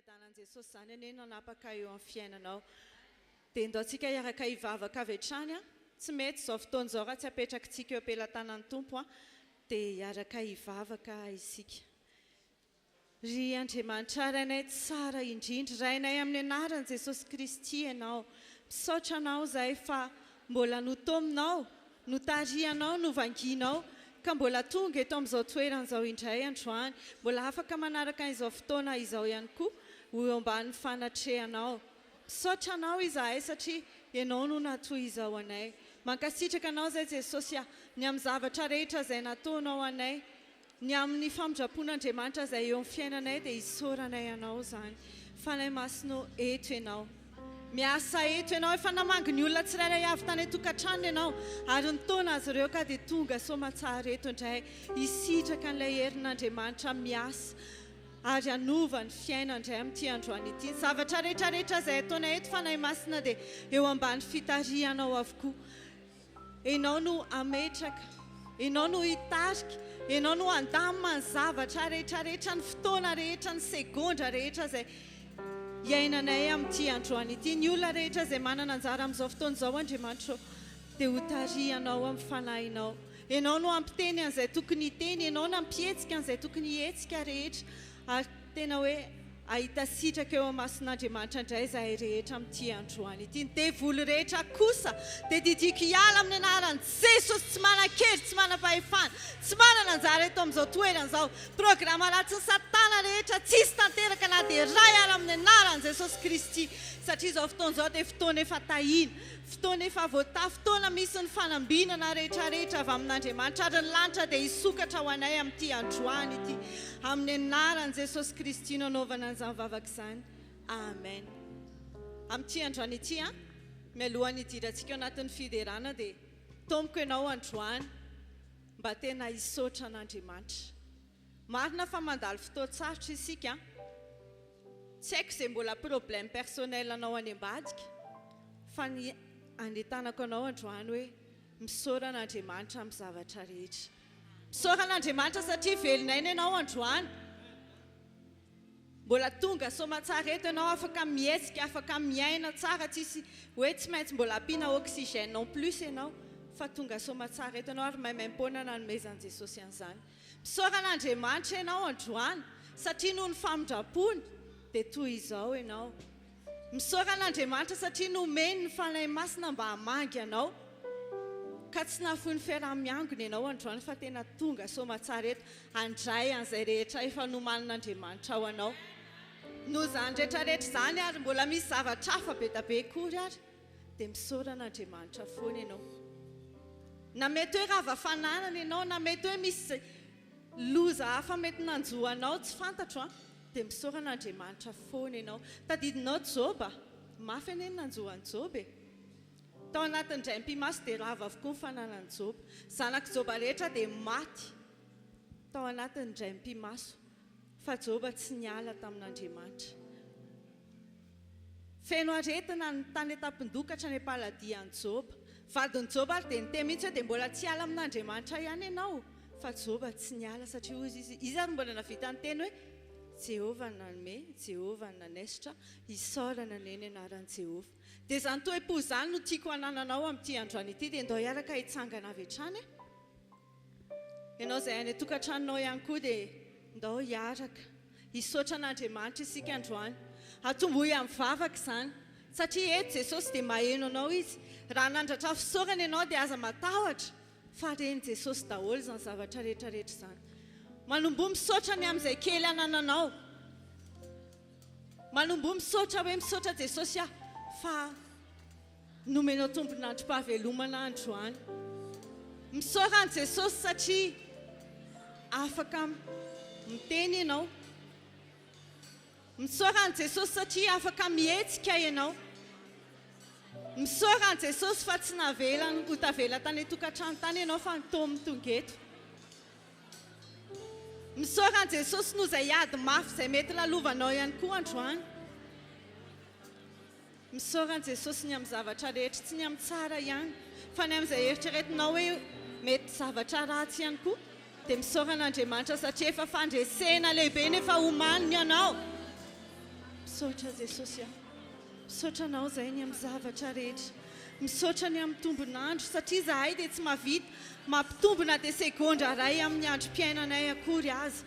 fiadanan'i Jesosy zany anie nanapaka eo amin'ny fiainanao. Dia ndao antsika hiaraka hivavaka avy hatrany a. Tsy mety izao fotoana izao raha tsy apetrakantsika eo am-pelantanan'ny Tompo a. Dia hiaraka hivavaka isika. Ry Andriamanitra rainay tsara indrindra, rainay amin'ny anaran'i Jesosy Kristy ianao. Misaotra anao izay fa mbola notominao, notarianao, novanginao, ka mbola tonga eto amin'izao toeran'izao indray androany. Mbola afaka manaraka izao fotoana izao ihany koa, ho ambany fanatrehanao. Misaotra anao izahay satria ianao no natoy izao anay. Mankasitraka anao izay Jesosy ny amin'ny zavatra rehetra izay nataonao anay, ny amin'ny famindrapon'Andriamanitra izay eo amin'ny fiainanay dia hisoranay anao izany. Fanahy masino eto ianao. Miasa eto ianao, efa namangy ny olona tsirairay avy tany tokantrano ianao, ary nitaona azy ireo ka dia tonga soamantsara eto indray. Hisitraka an'ilay herin'Andriamanitra miasa ary hanova ny fiaina indray amin'ity androany ity. Zavatra rehetrarehetra izay ataonay eto fanahy masina dia eo ambany fitarihanao avokoa. Ianao no ametraka, ianao no hitarika, ianao no andamina ny zavatra rehetrarehetra, ny fotoana rehetra, ny segondra rehetra izay iainanay amin'ity androany ity. Ny olona rehetra izay manana anjara amin'izao fotoana izao Andriamanitra dia ho tarihanao amin'ny fanahinao. Ianao no ampiteny an'izay tokony hiteny, ianao no ampihetsika an'izay tokony hihetsika rehetra, ary tena hoe ahita sitraka eo amasin'Andriamanitra indray izahay rehetra amin'ity androany ity. Ny devoly rehetra kosa dia didiko hiala amin'ny anaran'i Jesosy, tsy manan-kely, tsy manam-pahefana, tsy manana anjara eto amin'izao toeran'izao. Programa ratsy ny satana rehetra tsisy tanteraka na dia iray ary amin'ny anaran'i Jesosy Kristy, satria izao fotoana izao dia fotoana efa tahina, fotoana efa voatafy, fotoana misy ny fanambinana rehetrarehetra avy amin'Andriamanitra, ary ny lanitra dia hisokatra ho anay amin'ity androany ity. Amin'ny anaran'i Jesosy Kristy no anaovana an'izany vavaka izany. Amen. Amin'ity androany ity mialohan'ny hidirantsika ao anatin'ny fiderana dia tomboko ianao androany mba tena hisaotra an'Andriamanitra. Marina fa mandalo fotoan-tsarotra isika, tsy haiko izay mbola problème personnel anao any ambadika, fa ny anentanako anao androany hoe misaora an'Andriamanitra amin'ny zavatra rehetra. Misaora an'Andriamanitra satria velonay ianao androany. Mbola tonga soamantsara eto ianao, afaka mihetsika, afaka miaina tsara, tsisy hoe tsy maintsy mbola ampiana oxygène non plus ianao, fa tonga soamantsara eto ianao ary maimaim-poana nanomezan'i Jesosy an'izany. Misaora an'Andriamanitra ianao androany satria noho ny famindrapony dia toy izao ianao. Misaora an'Andriamanitra satria nomeny ny fanahy masina mba hamangy ianao, ka tsy nahafoy ny fiaraha-miangona ianao androany fa tena tonga soamantsara eto handray an'izay rehetra efa nomanin'Andriamanitra ao anao. Noho izany rehetrarehetra izany ary mbola misy zavatra hafa be da be kory ary dia misaora an'Andriamanitra foana ianao. Na mety hoe rava fananana ianao, na mety hoe misy loza hafa mety nanjoanao tsy fantatro dia misaora an'Andriamanitra foana ianao. Tadidinao Joba, mafy anie ny nanjoan'i Joba e. Tao anatin'ny draim-pimaso dia rava avokoa ny fananan'i Joba. Zanak'i Joba rehetra dia maty tao anatin'ny draim-pimaso, fa Joba tsy niala tamin'Andriamanitra. Feno aretina ny tany etapindokatra ny paladian'i Joba. Vadin'i Joba dia niteny mihitsy hoe dia mbola tsy ala amin'Andriamanitra ihany ianao, fa Joba tsy niala satria hoy izy ary mbola navita ny teny hoe Jehova nanome, Jehova nanesitra, hisaorana neny anaran'i Jehova. Dia izany toe-po izany no tiako hanananao amin'ity androany ity, dia ndao hiaraka hitsangana avy hatrany. Ianao izay any tokantranonao ihany koa dia ndao hiaraka hisaotra an'Andriamanitra isika androany. Atombohy amin'ny vavaka izany, satria eto Jesosy dia maheno anao izy. Raha nandratra fisaorana ianao dia aza matahotra, fa reny Jesosy daholo izany zavatra rehetrarehetra izany. Manomboa misaotra ny amin'izay kely anananao. Manomboa misaotra hoe misaotra Jesosy fa nomenao tombon'androm-pahavelomana androany. Misaora an' Jesosy satria afaka miteny ianao. Misaora an' Jesosy satria afaka mihetsika ianao. Misaora an' Jesosy fa tsy navelany ho tavela tany tokantrano tany ianao fa nitomy tonga eto. Misaora an' Jesosy noho izay ady mafy izay mety lalovanao ihany koa androany. Misaora an' Jesosy ny amin'ny zavatra rehetra, tsy ny amin'ny tsara ihany, fa ny amin'izay eritreretinao hoe mety zavatra ratsy ihany koa, dia misaora an'Andriamanitra satria efa fandresena lehibe nefa homaniny ianao. misaotra Jesosy aho misaotra anao zay ny amin'ny zavatra rehetra misaotra ny amin'ny tombonandro satria zahay dia tsy mahavita mampitombona dia segondra ray amin'ny androm-piainanay akory azy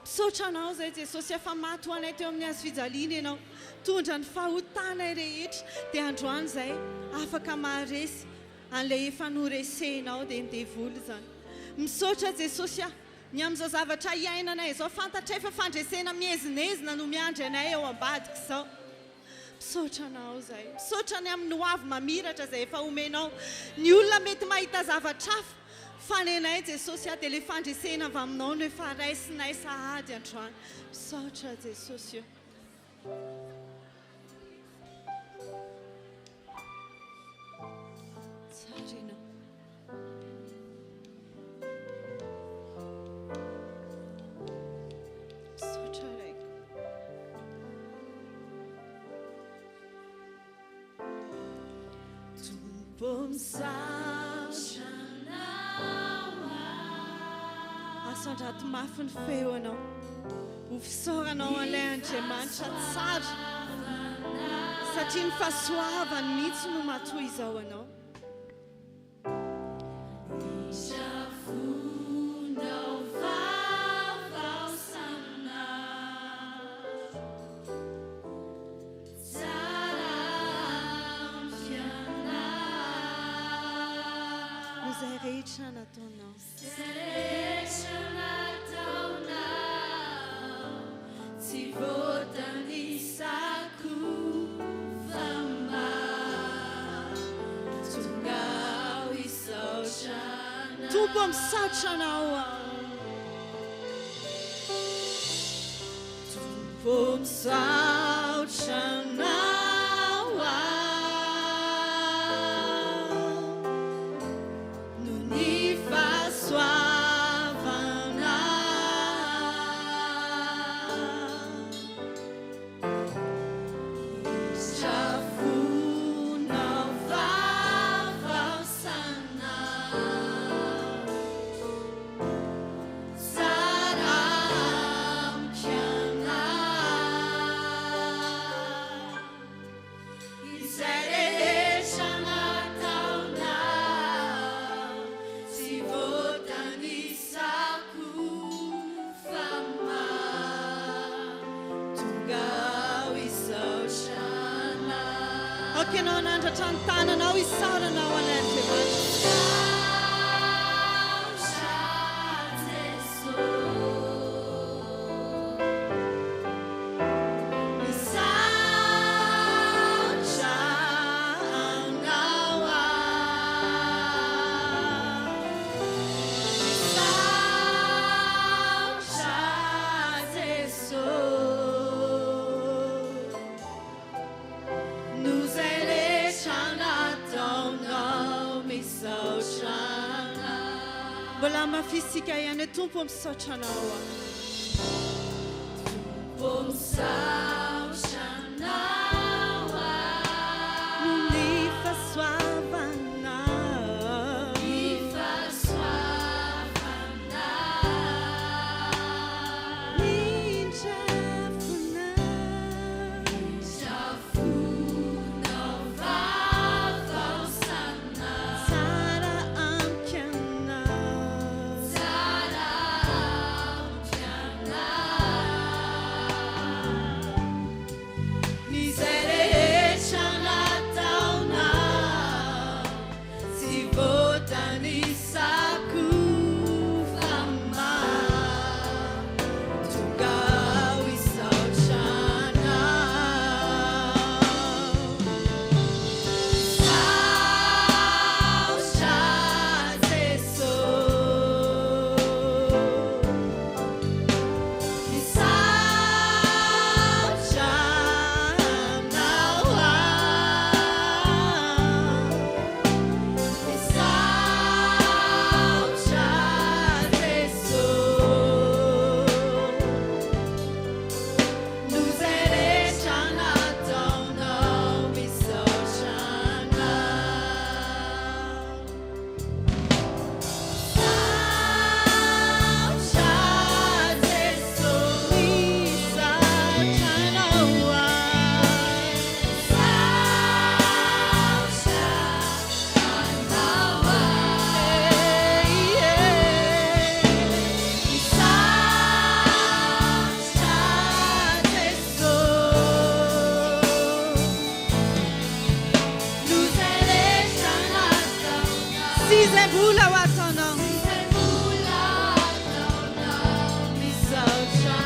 misaotra anao zay Jesosy afa maty ho anay teo amin'ny hazo fijaliana ianao tondra ny fahotanay rehetra dia androany zay afaka maharesy an'ilay efa noresenao dia ndevoly zany misaotra Jesosy aho ny amin'izao zavatra iainanay izao fantatra efa fandresena miezinezina no miandry anay ao ambadika izao misaotra anao zay misaotra ny amin'ny hoavy mamiratra zay efa omenao ny olona mety mahita zavatra hafa fa ny anay Jesosy dia ilay fandresena avy aminao no efa raisinay sahady androany misaotra Jesosy tsarina misaotra raiko asandrato mafy ny feo anao ho fisaoranao an'ilay Andriamanitra tsara satria ny fahasoavany mihitsy no matoa izao anao izay rehetra nataonao tsy voatanisako tonga ho isaotrana tompo misaotra anao tompo misaotra anao Kenao nandratra ny tananao isaoranao an'Andriamanitra mbola mafisika ihany tompo misaotra anao tompo misaotra anao ny fahasoavana Sizay vola ho ataonao misaotra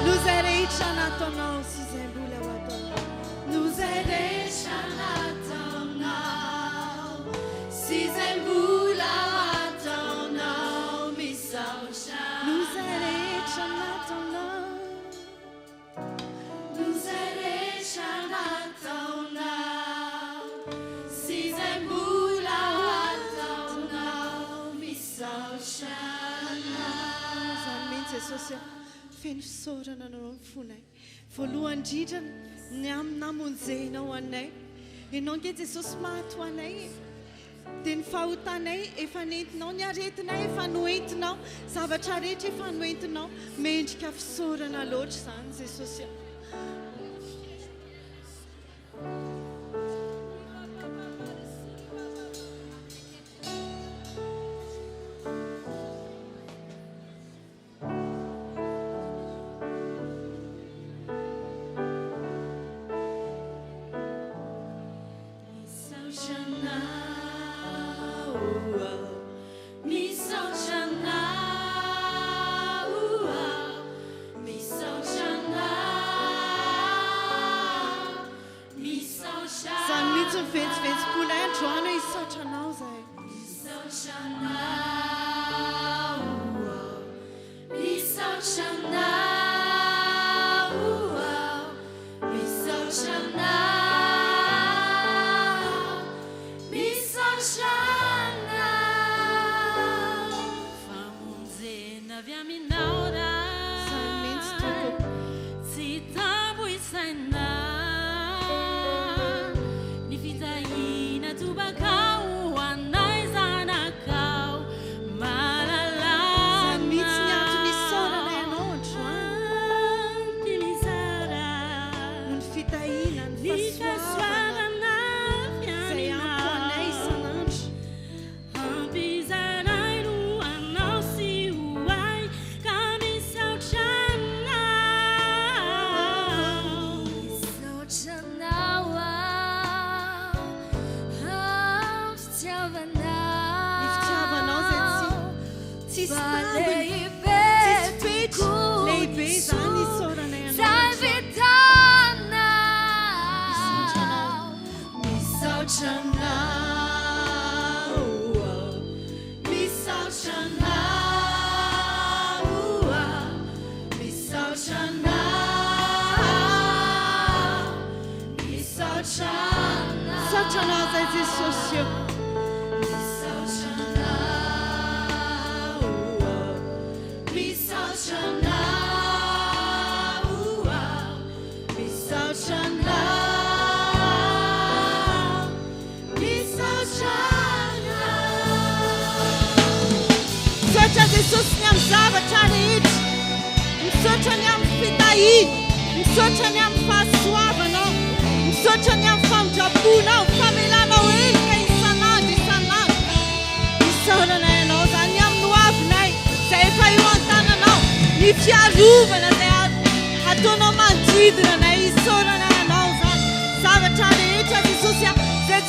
lozay rehetra nataonao sizay vola ho ataonao lozay rehetra nataonao sizay vola ho ataonao misaotra lozay rehetra nataonao lozay rehetra nataonao sizay vola ho ataonao misaotra zany mihitsy jesosy feno fisaorana anao ny fonay voalohany indrindra ny amin'ny namonjenao anay ianao ange jesosy mahato anay dia ny fahotanay efa nentinao ny aretinay efa noentinao zavatra rehetra efa noentinao mendrika fisaorana loatra zany jesosy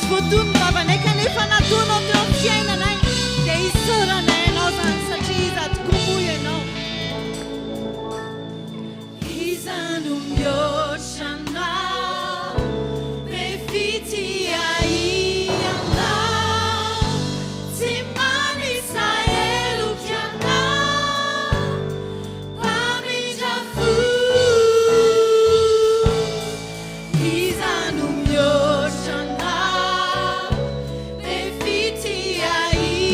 Fotoam-bavaka kanefa nataonao teo amin'ny fiainanay dia isaorana ianao zany satria iza tokoa ianao iza no mihoatra anao be fitiahianao tsy manisa heloky anao mpamindra fo iza no mihoatra anao be fitiahianao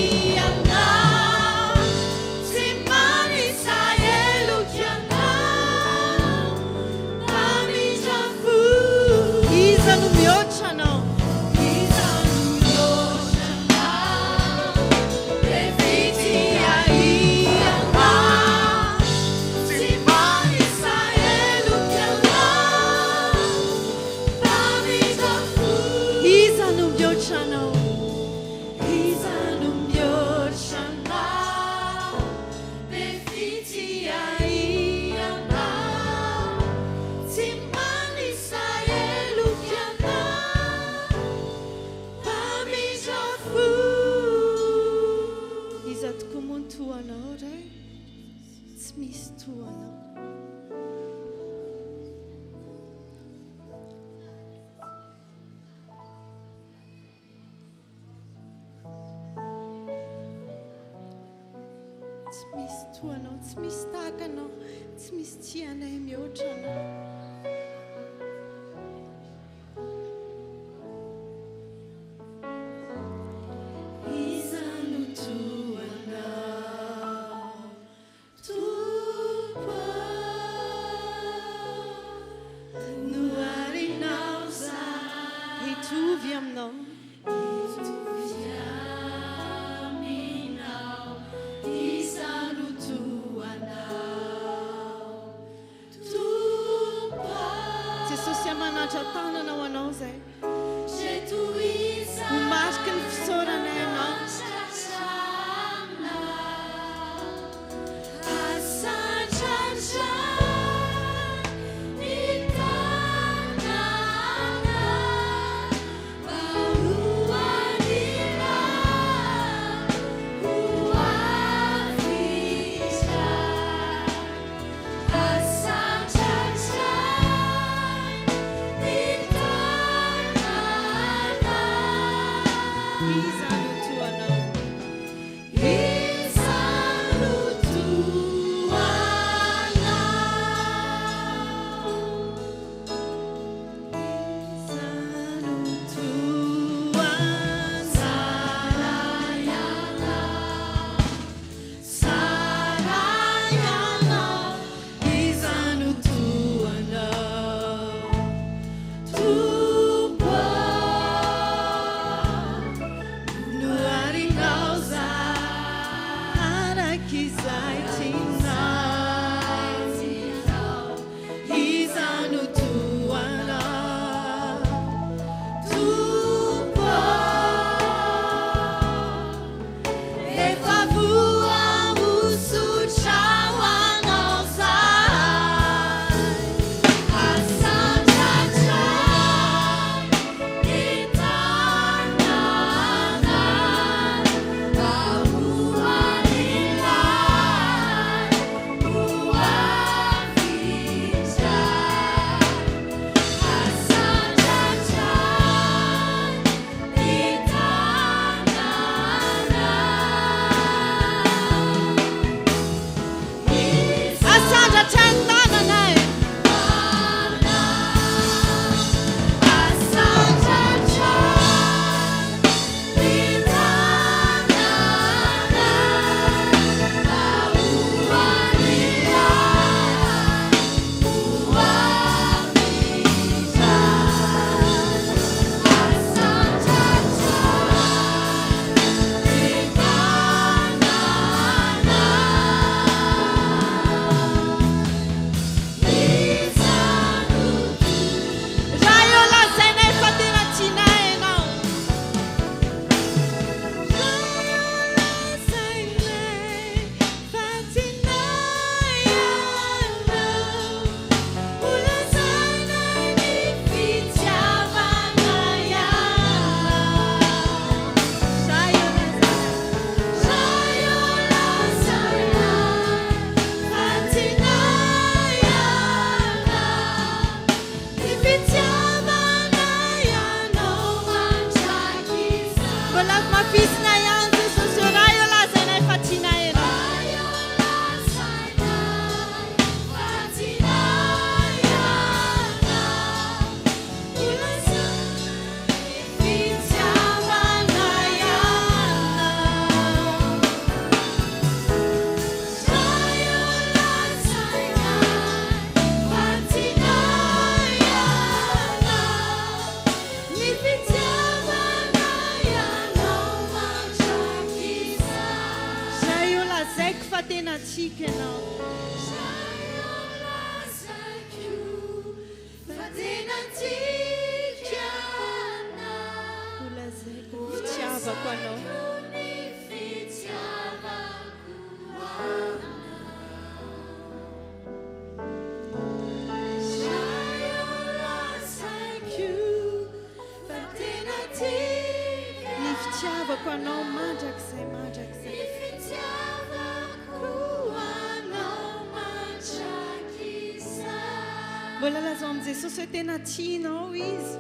misy toana. Tsy misy toanao, tsy misy tahakanao, tsy misy tianay mihoatra anao. Fitiavako anao mandrakizay mandrakizay. Fitiavako anao mbola lazao amin'i Jesosy hoe tena tianao izy.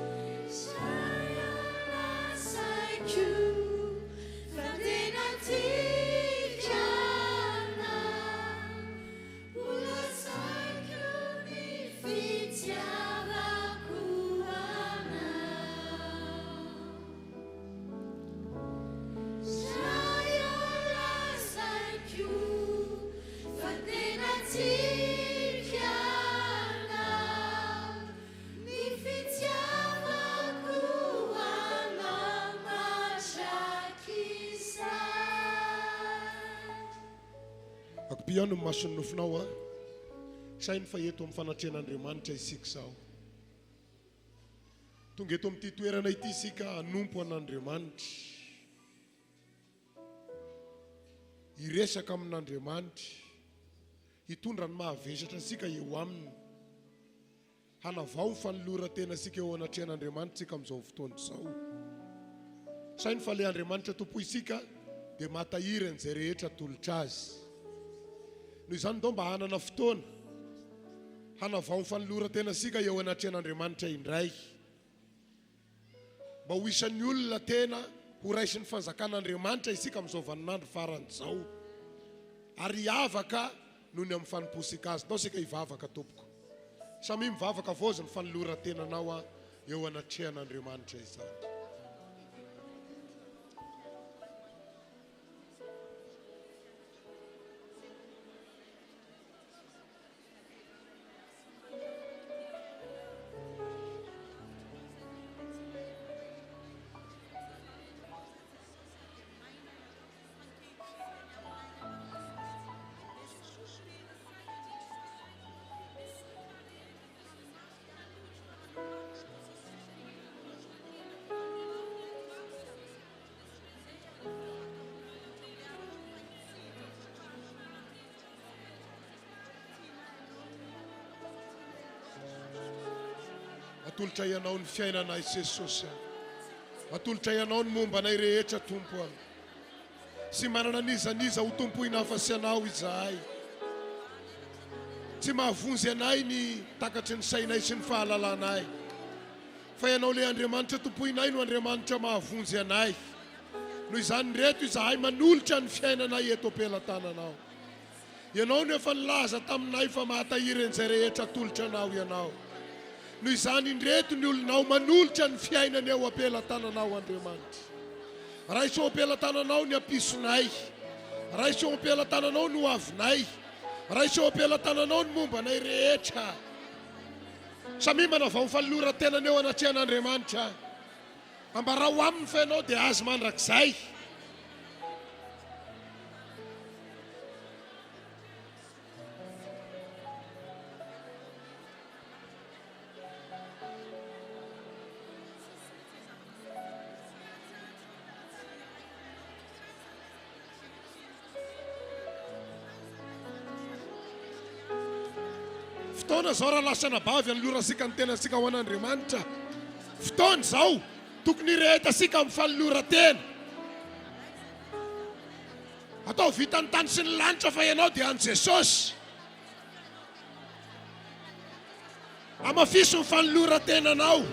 Piano masony nofinao a sainy fa eto amin'ny fanatrehan'Andriamanitra isika sao. Tonga eto amin'ity toerana ity isika hanompo an'Andriamanitra, hiresaka amin'Andriamanitra, hitondra ny mahavesatra isika eo aminy, hanavao ny fanoloran-tena isika eo anatrehan'Andriamanitra isika amin'izao fotoana izao. Sainy fa ilay Andriamanitra tompo isika dia matahiry an'izay rehetra tolotra azy. Noho izany dao mba hanana fotoana hanavao ny fanoloran-tena isika eo anatrehan'Andriamanitra indray, mba ho isan'ny olona tena ho raisy ny fanjakan'Andriamanitra isika amin'izao vaninandro faran'izao, ary hiavaka noho ny amin'ny fanomposika azy. Dao isika hivavaka tompoko, samy mivavaka vozy ny fanoloran-tenanao a eo anatrehan'Andriamanitra izany. Atolotra ianao ny fiainanay Jesosy, atolotra ianao ny mombanay rehetra tompo any, sy manana nizaniza ho tompoina hafa sy anao izahay, tsy mahavonjy anay ny takatry ny sainay sy ny fahalalanay, fa ianao le Andriamanitra tompoinay no Andriamanitra mahavonjy anay. Noho izany reto izahay manolotra ny fiainanay eto am-pelantananao. Ianao no efa nilaza taminay fa mahatahiry an'izay rehetra atolotra anao ianao. Noho izany indreto ny olonao manolotra ny fiainany eo am-pelantananao Andriamanitra. Raha isao am-pelantananao ny ampisonay, raha isao am-pelantananao ny hoavinay, raha isao am-pelantananao ny mombanay rehetra. Samy manavao ny fanoloran-tenany eo anatrehan'Andriamanitra, ambara ho aminy fa ianao dia azy mandrakizay. Fotoana zao raha lasa nabavy any lorasika ny tenasika ho an'Andriamanitra. Fotoana zao tokony rehetasika amin'ny fanoloran-tena. Atao vita ny tany sy ny lanitra fa ianao dia an' Jesosy. Amafiso ny fanoloran-tenanao.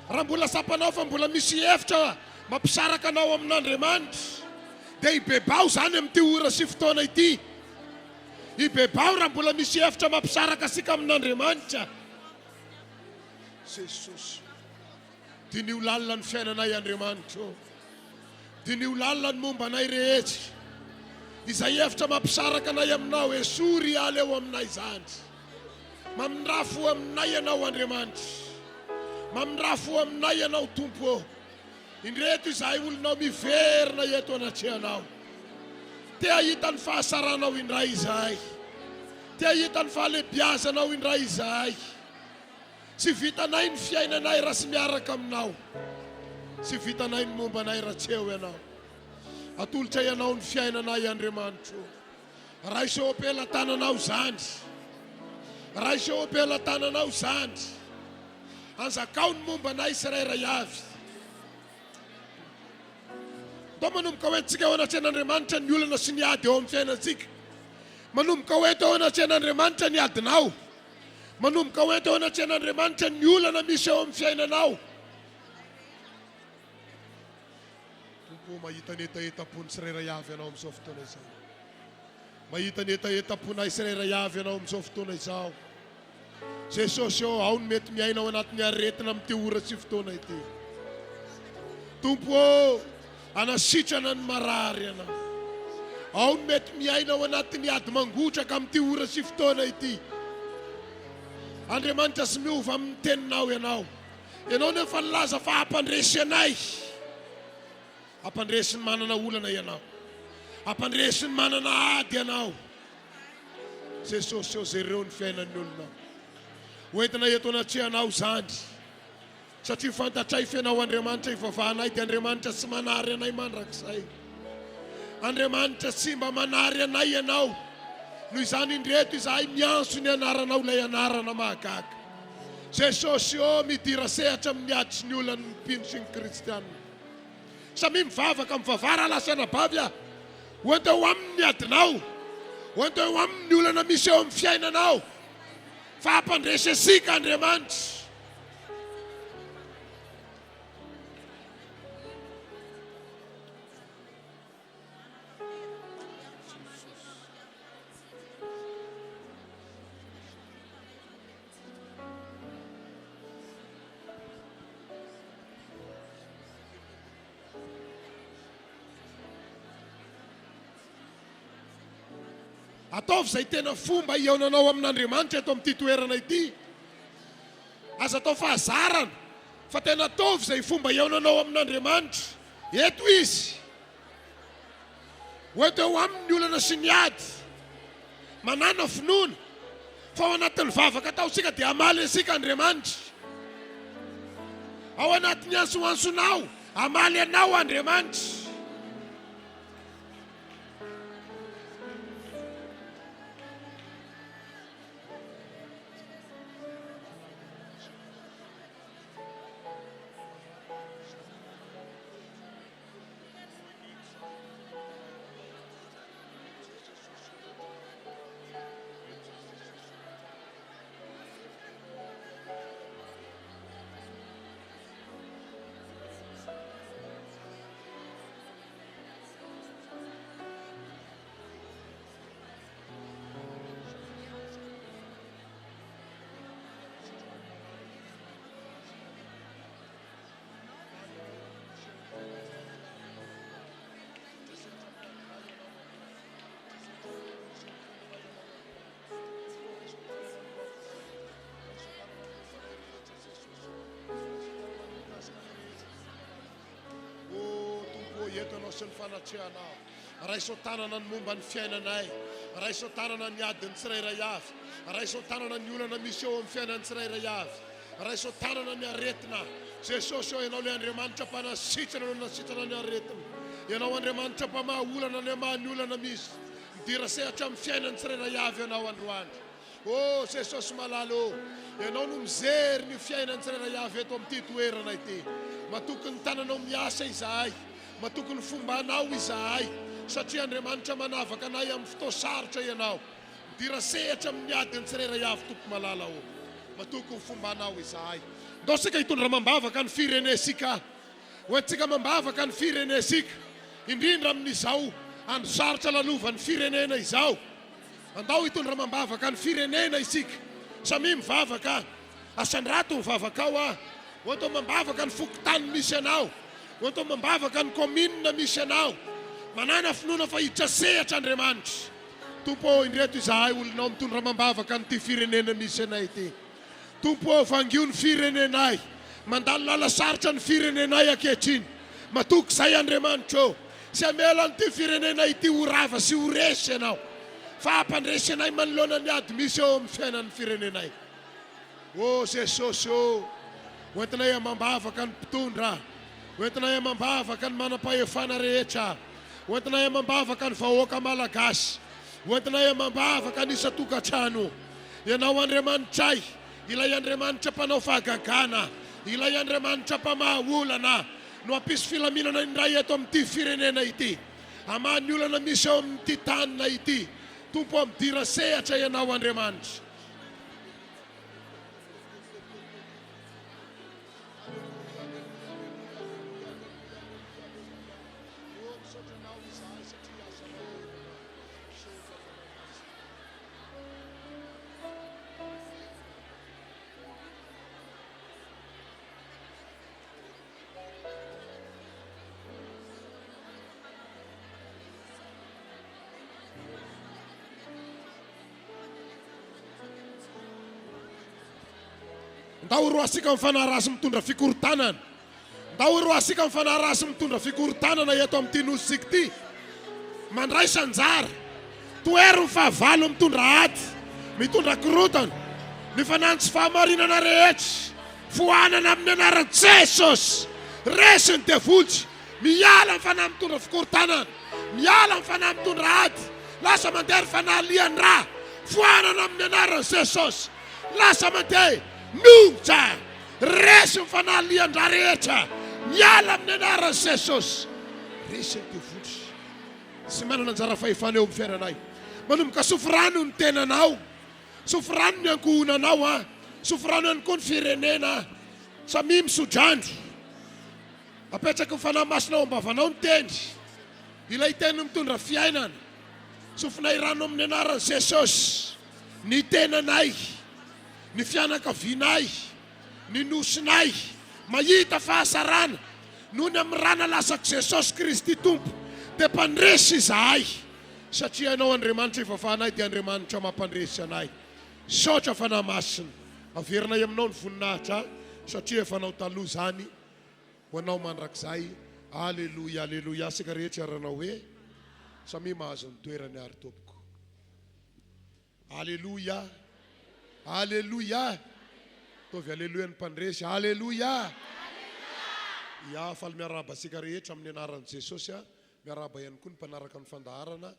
Raha mbola sapanao fa mbola misy hevitra mampisaraka anao amin'Andriamanitra, dia ibebao zany amin'ity ora sy fotoana ity. Ibebao raha mbola misy hevitra mampisaraka asika amin'Andriamanitra. Jesosy, dinio lalina ny fiainanay Andriamanitra, dinio lalina ny momba anay rehetra. Izay hevitra mampisaraka anay aminao, esory ala eo aminay zany. Mamindrafo aminay ianao Andriamanitra, mamindrafo aminay ianao Tompo. Indreto izahay olonao miverina eto anatrehanao. Te ahita ny fahasaranao indray izahay, te ahita ny fahalebiazanao indray izahay. Tsy vitanay ny fiainanay raha sy miaraka aminao, tsy vitanay ny mombanay raha tsy eo ianao. Atolotra ianao ny fiainanay Andriamanitra. Raha isao am-pelantananao zany, raha isao am-pelantananao zany, anzakao ny mombanay sy rairay avy. Atao manomboka hoe tsika ao anaty an'Andriamanitra ny olana sy ny ady eo amin'ny fiainantsika. Manomboka hoe tao anaty an'Andriamanitra ny adinao. Manomboka hoe tao anaty an'Andriamanitra ny olana misy eo amin'ny fiainanao. Tompo, mahita ny etaetapony tsirairay avy ianao amin'izao fotoana izao. Mahita ny etaetapony tsirairay avy ianao amin'izao fotoana izao. Jesosy ao ny mety miaina ao anatin'ny aretina amin'ity ora sy fotoana ity. Tompo, anasitrana ny marary ianao. Ao ny mety miaina ao anatin'ny ady mangotraka amin'ity ora sy fotoana ity. Andriamanitra sy miova amin'ny teninao ianao. Ianao nefa nilaza fa hampandresy anay. Hampandresy ny manana olana ianao. Hampandresy ny manana ady ianao. Jesosy zay ireo ny fiainan'ny olonao. Hoentina eto anatrihanao zany. Satria fantatray fiainao Andriamanitra ivavahanay dia Andriamanitra sy manary anay mandrakizay. Andriamanitra sy mba manary anay ianao. Noho izany indreto izahay miantso ny anaranao ilay anarana mahagaga. Jesosy midira sehatra amin'ny ady sy ny olana ny mpino sy ny kristianina. Samy mivavaka mivavara lasana bavy. Hoento eo amin'ny adinao. Hoento eo amin'ny olana misy eo amin'ny fiainanao. Fa hampandresy asika Andriamanitra. Ataovy izay tena fomba iaonanao amin'Andriamanitra eto amin'ity toerana ity. Aza atao fahazarana fa tena ataovy izay fomba iaonanao amin'Andriamanitra. Eto izy. Hoeto eo amin'ny olana sy ny ady. Manana finoana fa ao anatin'ny vavaka ataosika dia hamaly asika Andriamanitra. Ao anatin'ny ansoansonao hamaly anao Andriamanitra. Eto anao sy ny fanatrehanao. Raisao tanana ny momba ny fiainanay. Raisao tanana ny adiny tsirairay avy. Raisao tanana ny olana misy eo amin'ny fiainany tsirairay avy. Raisao tanana ny aretina. Jesosy ianao le Andriamanitra mpanasitrana no nasitrana ny aretina. Ianao Andriamanitra mpamahaolana ny mahany olana misy. Midira sehatra amin'ny fiainany tsirairay avy ianao androany. Jesosy malalo. Ianao no mijery ny fiainany tsirairay avy eto amin'ity toerana ity. Matoky ny tananao miasa izahay. Matoky ny fombanao izahay. Satria Andriamanitra manavaka anay amin'ny fotoasarotra ianao. Midira sehatra amin'ny adiny tsirairay avy tompo malala o. Matoky ny fombanao izahay. Ndao sika hitondra mambavaka ny firenesika. Hoentsika mambavaka ny firenesika. Indrindra amin'izao andro sarotra lalovan'ny firenena izao. Andao hitondra mambavaka ny firenena isika. Samy mivavaka. Asandrato mivavaka ao Hoento mambavaka ny fokotany misy anao. Hoento mambavaka ny kominina misy anao. Manana finoana fa hiditra sehatra Andriamanitra. Tompo indreto izahay olonao mitondra mambavaka nyty firenena misy anay ity. Tompo vangio ny firenenay. Mandalo lala sarotra ny firenenay ankehitriny. Matoky izay Andriamanitra. Sy amela nyty firenena ity horava sy horesy ianao. Fa hampandresy anay manoloana ny ady misy eo amin'ny fiainan'ny firenenay. Jesosy hoentinay mambavaka ny mpitondra. Hoentinay mambavaka ny manam-pahefana rehetra. Hoentinay mambavaka ny vahoaka malagasy. Hoentinay mambavaka ny isa-tokantrano. Ianao Andriamanitray. Ilay Andriamanitra mpanao fahagagana. Ilay Andriamanitra mpamahaolana. no ampisy filaminana indray eto amin'ity firenena ity. Amany olana misy eo amin'ity tanina ity. Tompo amidira sehatra ianao Andriamanitra. Ndao ro asika mifanarasy mitondra fikorontanana. Ndao ro asika mifanarasy mitondra fikorontanana eto amin'ity nosika ity. Mandray sanjara. Toero ny fahavalo mitondra aty, mitondra korotana. Ny fanantsy fahamarinana rehetra. Foanana amin'ny anaran'i Jesosy. Resy ny devoly. Miala ny fanahy mitondra fikorontanana. Miala ny fanahy mitondra aty. Lasa mandeha ny fanahy lian'ny rà. Foanana amin'ny anaran'i Jesosy. Lasa mandeha nonja. Resy ny fanahy lian'ny rà rehetra. Miala amin'ny anaran'i Jesosy. Resy ny devoly. Sy manana anjara fahefana eo amin'ny fiainanay. Manomboka sofirano ny tenanao. Sofirano ny ankohonanao. Sofirano ihany koa ny firenena. Samy misodrandro. Apetraka ny fanahy masinao ambavanao ny teny. Ilay teny mitondra fiainana. Sofinay rano amin'ny anaran'i Jesosy. Ny tenanay, ny fianakavinay, ny nosinay, mahita fahasarana noho ny amin'ny rana lasaka Jesosy Kristy Tompo. Dia mpandresy izahay. Satria ianao Andriamanitra ifafanay dia Andriamanitra mampandresy anay. Saotra fanahy masina. Averinay aminao ny voninahitra satria efa nao taloha zany ho anao mandrakizay. Aleluia, aleluia. Asika rehetra ranao hoe samy mahazo ny toerany ary tompoko. Aleluia. Aleluia. Tovy aleluia ny mpandresy. Aleluia. Ya faly miaraba asika rehetra amin'ny anaran'i Jesosy. Miaraba ihany koa ny mpanaraka ny fandaharana.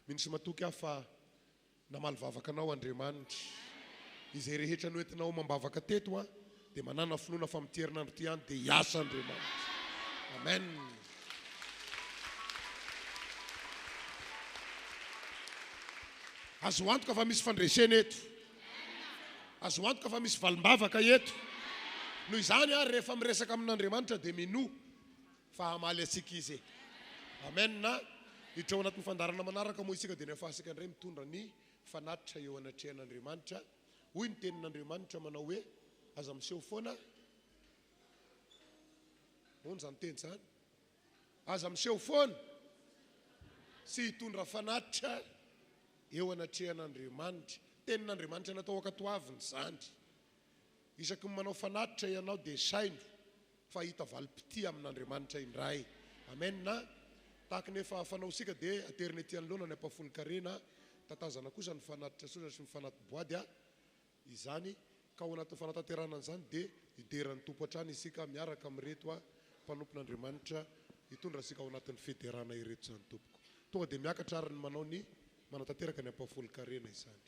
Minisy matoky aho fa namaly vavakanao Andriamanitra. Izay rehetra noentinao mambavaka teto dia manana finoana fa mitierina andro ty any dia hiasa Andriamanitra. Amen. Azo antoka fa misy fandresena eto. Azo antoka fa misy valim-bavaka eto. Noho izany rehefa miresaka amin'Andriamanitra dia mino fa hamaly asika izy. Amen. Na hiditra ao anatin'ny fandarana manaraka moa isika dia nefa asika indray mitondra ny fanatitra eo anatrehan'Andriamanitra. Hoy ny tenin'Andriamanitra manao hoe aza miseho foana. Moa zany teny zany. Aza miseho foana sy hitondra fanatitra eo anatrehan'Andriamanitra. Tenin'Andriamanitra natao akatoaviny zany. Isaky ny manao fanatitra ianao dia saino fa hita valim-pity amin'Andriamanitra indray. Amen. Na tahaka nefa fanao sika dia aterina ety anoloana ny ampafoli-karena tatazana kosa ny fanatitra sotra sy ny fanati-boady izany ka ao anatin'ny fanatanterana an'izany dia hideran'ny tompo hatrany isika miaraka amin'ireto mpanompon'Andriamanitra hitondra sika ao anatin'ny federana ireto zany tompoko. Tonga dia miakatra ary ny manao ny manatanteraka ny ampafoli-karena izany.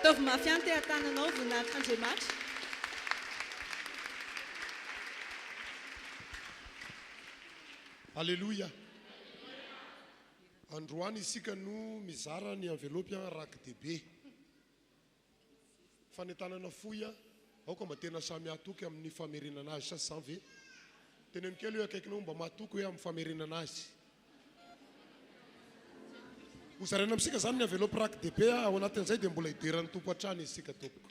ataovy mafy any te-atananao voninahitra Andriamanitra. Alléluia. Androany isika no mizara ny enveloppe RHEFI. Fanetanana foya aoka mba tena samy atoky amin'ny famerenana azy sa sans ve. Teneno kely eo akaikinao mba matoky hoe amin'ny famerenana azy. Hozaraina amintsika zany ny enveloppe RHEFI ao anatin'izay dia mbola hideran'ny tompo hatrany isika tompoko.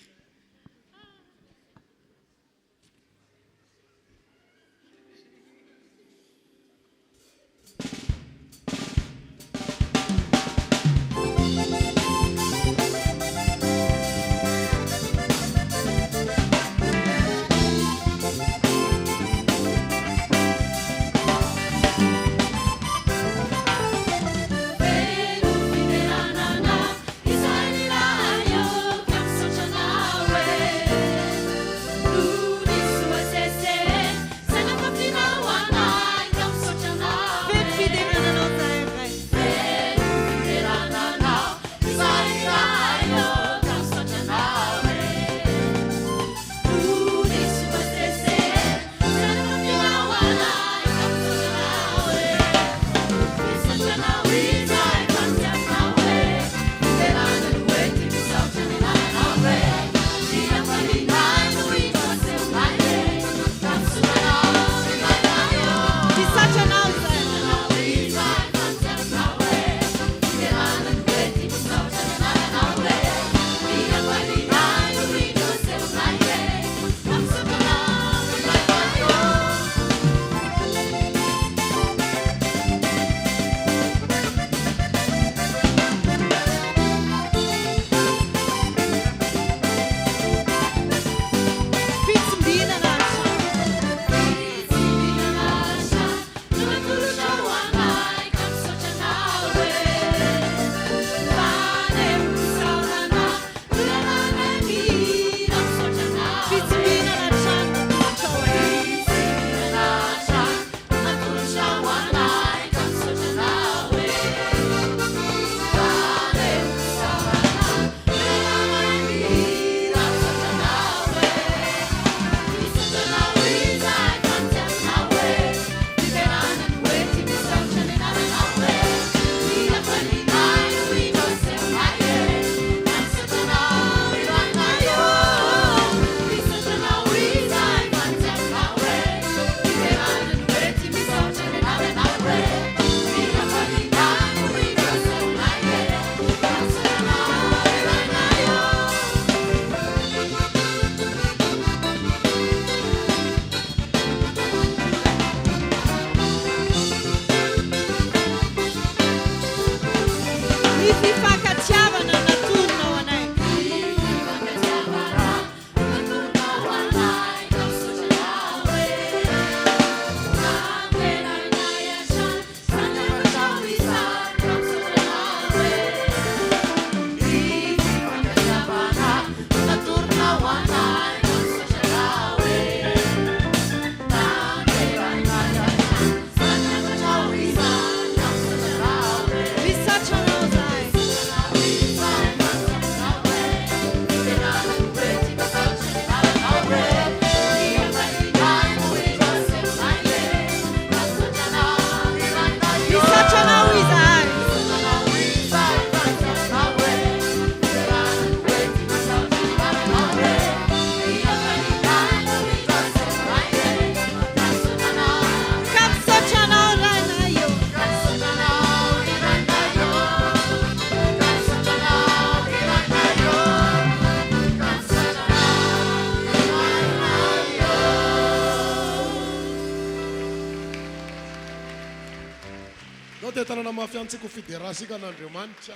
Tanana mafiantsika fiderasika an'Andriamanitra.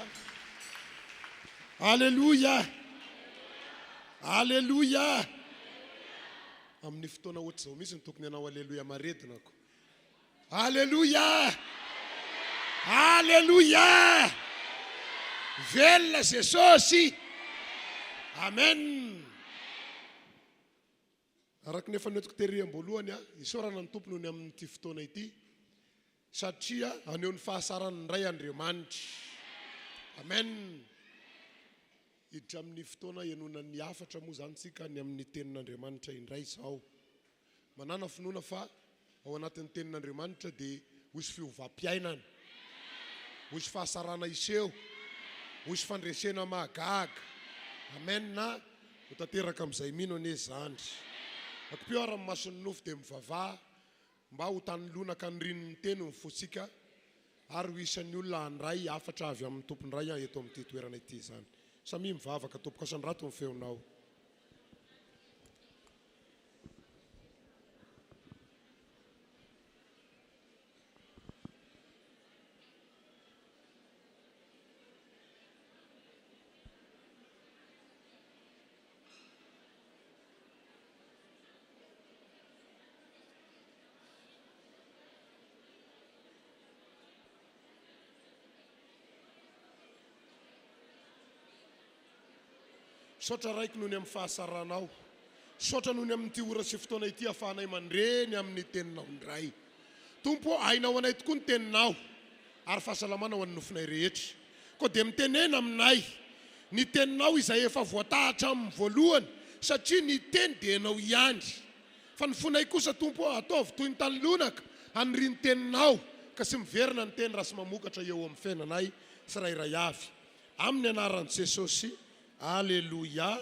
Alléluia. Alléluia. Amin'ny fotoana ohatr'izao misy ny tokony anao alléluia maretinako. Alléluia. Alléluia. Velona Jesosy. Amen. Araka nefa netiko tery amboalohany isaorana ny tompony ny amin'ity fotoana ity. Satria aneho ny fahasarany ray Andriamanitra. Amen. tafiditra amin'ny fotoana ianonan'ny afatra moa zany tsika ny amin'ny tenin'Andriamanitra indray izao. Manana finoana fa ao anatin'ny tenin'Andriamanitra dia hosy fiovam-piainana, hosy fahasarana iseho, hosy fandresena mahagaga. Amen na ho tanteraka amin'izay mino anie zany. Akopio ary mason'ny nofo dia mivavaha mba ho tanolonaka ny rinin'ny teny mifotsika ary ho isan'ny olona andray afatra avy amin'ny tompondray eto amin'ity toerana ity zany. Samy mivavaka tompoka sandrato ny feonao. Sotra raiky noho ny amin'ny fahasaranao. Sotra noho ny amin'ny ty ora sy fotoana ity ahafahanay mandreny amin'ny teninao indray. Tompo, hainao anay tokoa ny teninao ary fahasalamana ho an'ny nofinay rehetra. Koa dia mitenena aminay ny teninao izay efa voatahatra amin'ny voalohany satria ny teny dia enao ihany. Fa ny fonay kosa tompo ataovy toy ny tanolonaka hanry ny teninao ka sy miverina ny teny raha sy mamokatra eo amin'ny fiainanay sy rairay avy. Amin'ny anaran'i Jesosy. Alléluia.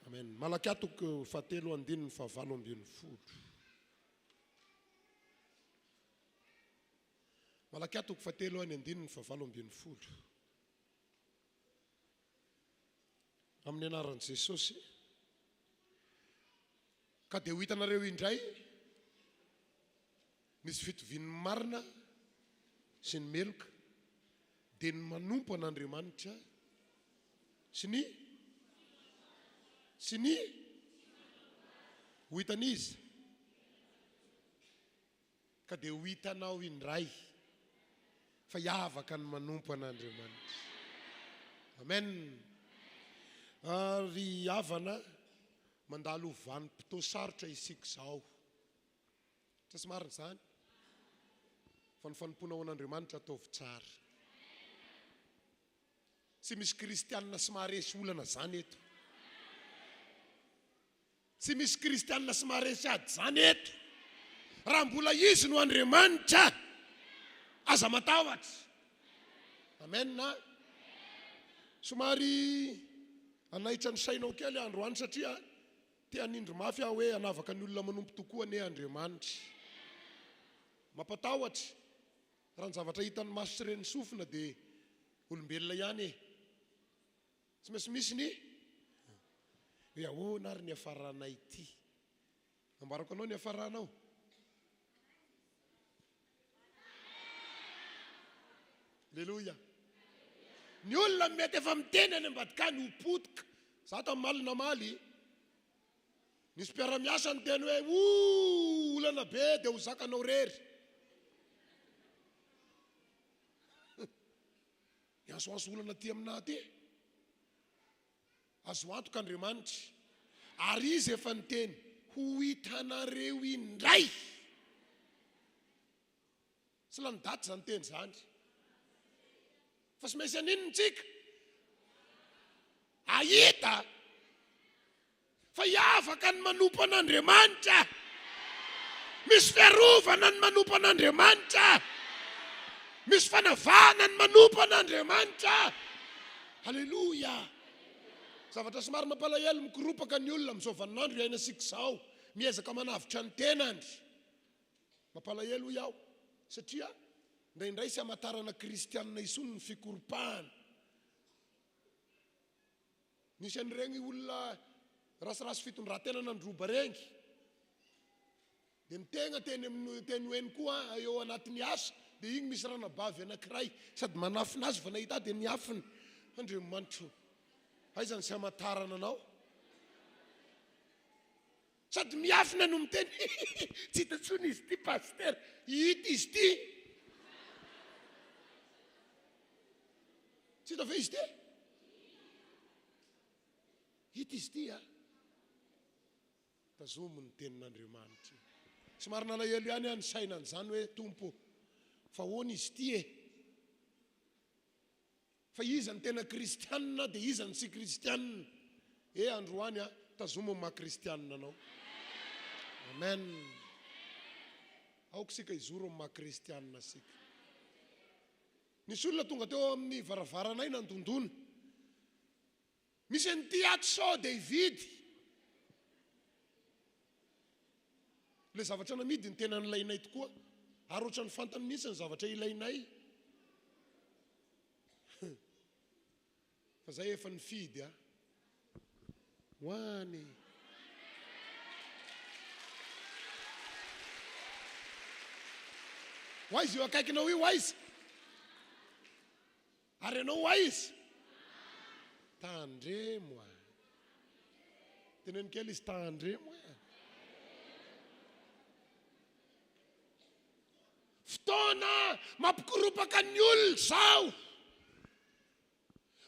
Amen. Malaky atoko fatelo andininy favalo ambin'ny folo. Malaky atoko fatelo andininy favalo ambin'ny folo. Amin'ny anaran'i Jesosy. Ka dia ho hitanareo indray misy fitovian'ny marina sy ny meloka dia ny manompo an'Andriamanitra sy ny ho hitan'izy ka dia ho hitanao indray fa hiavaka ny manompo an'Andriamanitra. Amen. Ry havana mandalo vanim-potoa sarotra isika izao. Tsy marina izany fa ny fanompoana ao an'Andriamanitra ataovy tsara. Tsy misy kristianina sy maharesy olana zany eto. Tsy misy kristianina sy maharesy ady zany eto. Raha mbola izy no Andriamanitra, aza matahotra. Amen na. Somary anaitra ny sainao kely androany satria te hanindro mafy aho hoe hanavaka ny olona manompo tokoa ane Andriamanitra. Mampatahotra raha ny zavatra hitan'ny maso sy reny sofina dia olombelona ihany e. Tsy maintsy misy ny hoe ahoana ary ny hafaranay ity. Ambarako anao ny hafaranao. Alleluia. Ny olona mety efa miteny any ambadikany ho potika. Za tamin'ny maly na maly nisy mpiara-miasa ny teny hoe olana be dia ho zakanao rery. Ny asoaso olana ty amina ty azo antoka Andriamanitra ary izy efa niteny ho hitanareo indray. Tsy lany daty zany teny zany fa sy maintsy aninony tsika ahita fa hiavaka ny manompo an'Andriamanitra. Misy fiarovana ny manompo an'Andriamanitra. Misy fanavahana ny manompo an'Andriamanitra. Halleluja. Zavatra somary mampalahelo mikoropaka ny olona amin'izao iaina sika izao, miezaka manavitra ny tenany. Mampalahelo iaho satria indraindray sy hamatarana kristianina isony ny fikoropahana. Nisy an'ireny olona rasirasy fitondran-tena nandroba reny dia ny tegna teny hoeny koa eo anatin'ny asa dia igny misy ranabavy anankiray sady manafina azy fa nahita dia niafiny. Andriamanitra, aizany sy hamatarana anao sady miafina no miteny tsy hitatsony izy ty paster, hita izy ty. Tsy hita ve izy ty? Hita izy ty a. Tazomo ny tenin'Andriamanitra. Somary nalahelo ihany any sainan'izany hoe tompo fa hoana izy ty e. fa izy ny tena kristianina dia izy ny sy kristianina. Androany a tazoma ny maha-kristianina anao. Amen. Aoka sika izoro ny maha-kristianina sika. Nisy olona tonga teo amin'ny varavaranay nandondona. Misy an'ity ato sao dia hividy. Le zavatra namidy ny tena nilainay tokoa. Ary ohatrany fantany mihitsy ny zavatra ilainay. Fa zay efa nifidy a. Hoany. Waizy io akaikinao io waizy. Ary ianao waizy. Tandremo a. Teneny kely izy tandremo a. Fotoana mampikorupaka ny olona zao.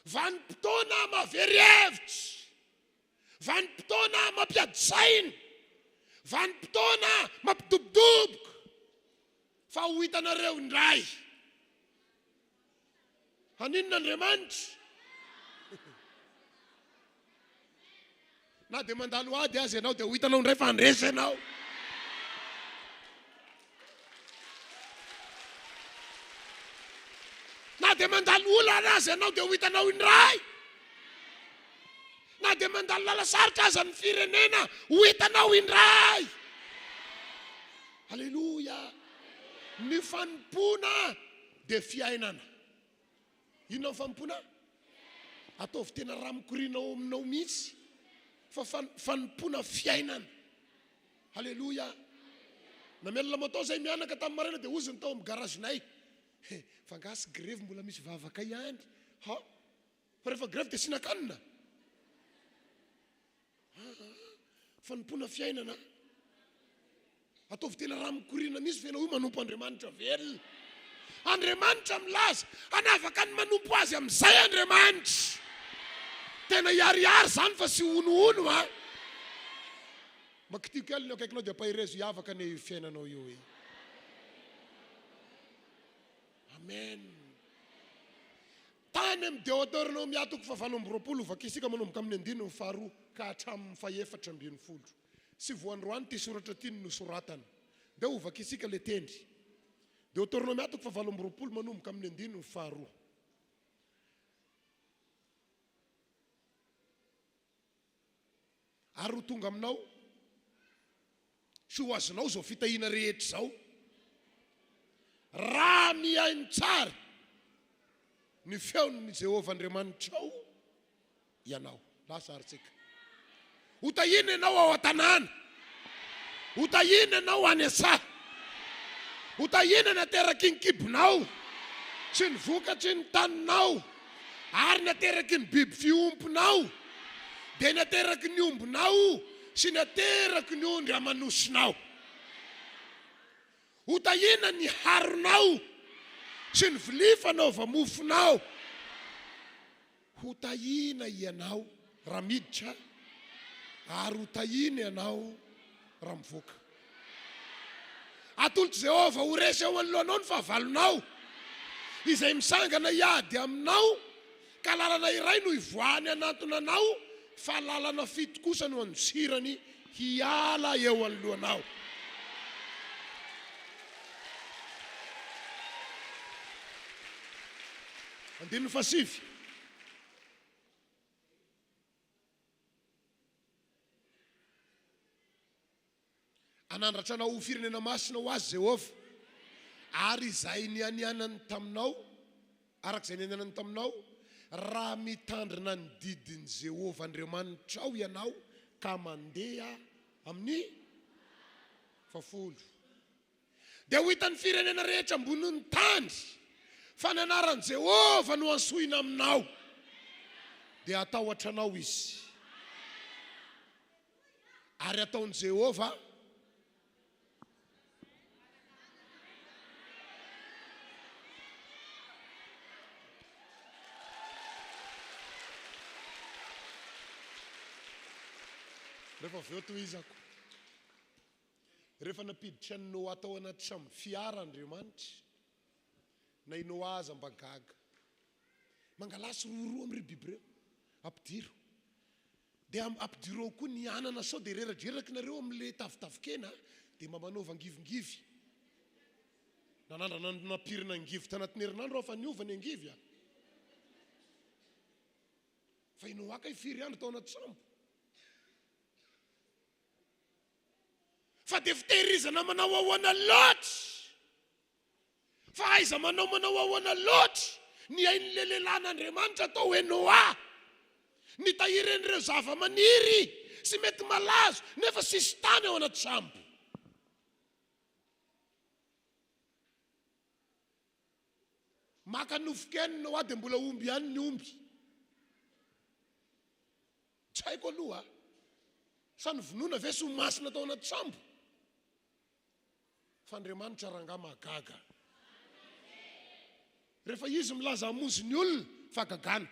Vanim-potoana mavery hevitra. Vanim-potoana mampiady-saina. Vanim-potoana mampidobodoboka. Fa ho hitanareo indray. Haninona Andriamanitra? Na dia mandalo ady azy ianao dia ho hitanao indray fa andresy ianao. Na dia mandalo olana azy ianao dia ho hitanao indray. Na dia mandalo lalasarotra azy amin'ny firenena ho hitanao indray. Halleluja. Ny fanimpona dia fiainana. Inona ny fanimpona? Ataovy tena raha mikorianao aminao mihitsy. Fa fanimpona fiainana. Halleluja. Namelona matao zay mianaka tamin'ny maraina dia ozy ny tao amin'ny garazinay. Fa ngasy grevy mbola misy vavaka ihany. Fa rehefa grevy dia sinakanina. Fanimpona fiainana. Ataovy tena raha mikoriana misy fena io manompo Andriamanitra velona. Andriamanitra milaza anafaka ny manompo azy amin'izay Andriamanitra. Tena iariary zany fa sy ono-ono a. Makitio kely ny akaikinao dia pahirezo hiavaka ny fiainanao io e. Amen. Tany amin'ny deodarinao miatoko fa 720 vakisika manomboka amin'ny 9 faharoa ka hatramin'ny faha-efatra ambin'ny folo. Sy voandroany ty soratra ty nosoratana. Dia ho vakisika le tendry. Deodarinao miatoko fa 720 manomboka amin'ny 9 faharoa. Ary ho tonga aminao sy ho azonao zao fitahina rehetra zao. Raha mihaino tsara ny feon'ny Jehovah Andriamanitrao ianao. Lasa aritsika. Ho tahina ianao ao an-tanàna. Ho tahina ianao any asa. Ho tahina nateraky ny kibonao sy ny vokatry ny taninao. Ary nateraky ny biby fiomponao. Dia nateraky ny ombonao sy nateraky ny ondry amanosinao. Ho tahina ny haronao sy ny vilifanao vamofonao. Ho tahina ianao raha miditra. Ary ho tahina ianao raha mivoaka. Atolotra Jehovah ho resy ao alohanao ny fahavalonao izay misangana iady aminao, ka lalana iray no ivoahany anatonanao, fa lalana fito kosa no andosirany hiala eo alohanao. Andininy fasivy. Anandratra anao ho firenena masina ho azy Jehovah. Ary izay nianianany taminao, arak'izay nianianany taminao, raha mitandrina ny didin' Jehovah Andriamanitrao ianao ka mandeha amin'ny 10. Dia ho hitan'ny firenena rehetra ambonin'ny tany fa ny anaran'i Jehovah no ansoina aminao. Dia atahotra anao izy. Ary ataon'i Jehovah rehefa avy eo tohizako. Rehefa napiditra ny Noa atao anaty sambo fiara Andriamanitra, na i Noa aza mba gaga. mangalasy roa am'ry biby reo ampidiro dia ampidiro koa ny anana sao dia reradreraky nareo am'le tavitavokena dia mamanaova angivingivy nanandrana napirina angivy tanatin'ny herinandro fa niovany angivy fa inao aka ifiry andro tao anaty sambo fa dia fitehirizana manao ahoana loatra fa aiza manao ahoana loatra ny ain'le lehilahin'Andriamanitra atao hoe Noa nitahiren'ireo zava-maniry sy mety malazo nefa sisy tany ao anaty sambo maka nofokeny Noa dia mbola omby ihany ny omby tsy haiko aloha sa ny vonoana ve sy ho masina tao anaty sambo fa Andriamanitra ranga magaga rehefa izy milaza hamonjy ny olona fa gagana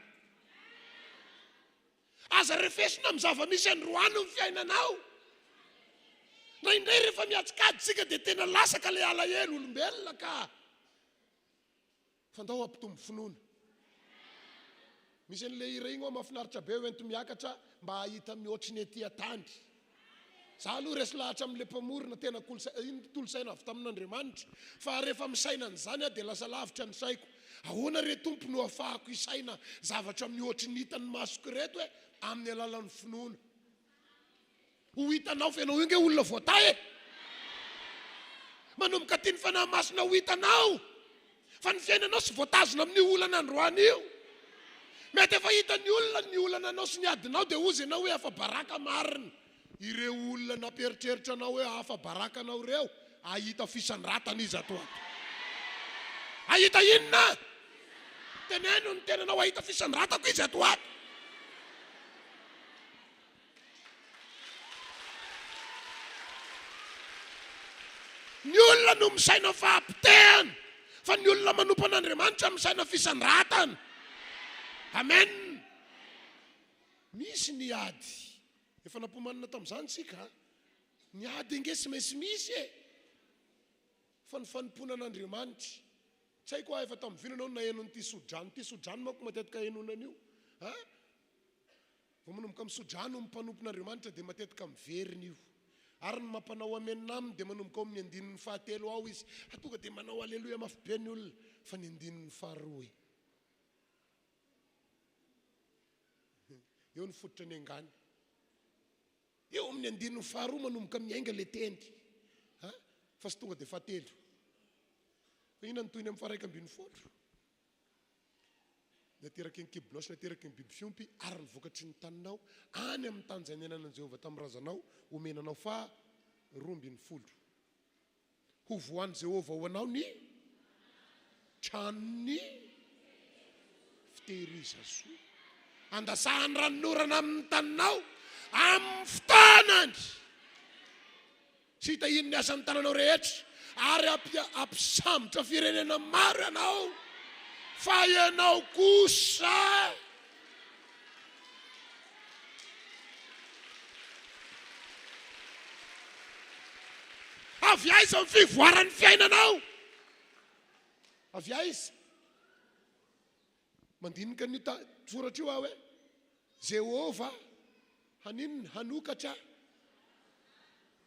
aza refesina amin'ny zava-misy androany ny fiainanao na indray rehefa miatsikady tsika dia tena lasaka le alahelo olombelona ka fandao ampitombo finoana misy an'le hira igny ao mahafinaritra be hoento miakatra mba hahita mihoatry ny etỳ tany za aloha resy lahatra amin'le mpamorona tena tolosaina avy tamin'Andriamanitra fa rehefa misaina n'izany dia lasa lavitra ny saiko ahoana re tompo no ahafahako isaina zavatra mihoatry ny hitany masoko reto hoe amin'ny alalan'ny finoana ho hitanao fa ianao inge olona voatay manomboka tiany fanahy masina ho hitanao fa ny fiainanao sy voatazona amin'ny olana androany io mety efa hitany olana anao sy ny adinao dia ozy ianao hoe hafa baraka marina ireo olona namperitreritra anao hoe hafa baraka anao reo ahita fisandratana izy ato ato ahita inona teneno ny tenanao ahita fisandratako izy ato ato ny olona no misaina fahampitehana fa ny olona manompo an'Andriamanitra misaina fisandratana amen misy ny ady efa nampomanina tamin'izany sika ny ady inge sy mainsy misy fa ny fanompona an'Andriamanitra tsy haiko aho efa tamin'ny vinanao na henon'ity sodrano manko matetika henonan'io vao manomboka amin'ny sodrano mpanompon'Andriamanitra dia matetika miverina io ary ny mampanao amenina aminy dia manomboka ao amin'ny andinin'ny fahatelo ao izy tonga dia manao aleloia mafy be ny olona fa ny andinin'ny faharoa eo ny fototra ny angany eo amin'ny andinin'ny faharoa manomboka miainga le tendy fa sy tonga dia fahatelo fa ina ny toyny amin'ny faraika ambin'ny folo nateraky ny kibolosy nateraky ny biby fiompy ary ny vokatry ny taninao any amin'ny tany izay niainana Jehovah tamin'ny razanao omenanao fa 12 ho voany Jehovah ho anao ny tranony fitehiriza-soa andasahany ranonorana amin'ny taninao amin'ny fotoanany sy hitahiny ny asan'ny tananao rehetra ary ampisambotra firenena maro ianao fa ianao kosa avy aiza ny fivoaran'ny fiainanao avy aiza mandinika ny soratra io aho hoe Jehovah haninona hanokatra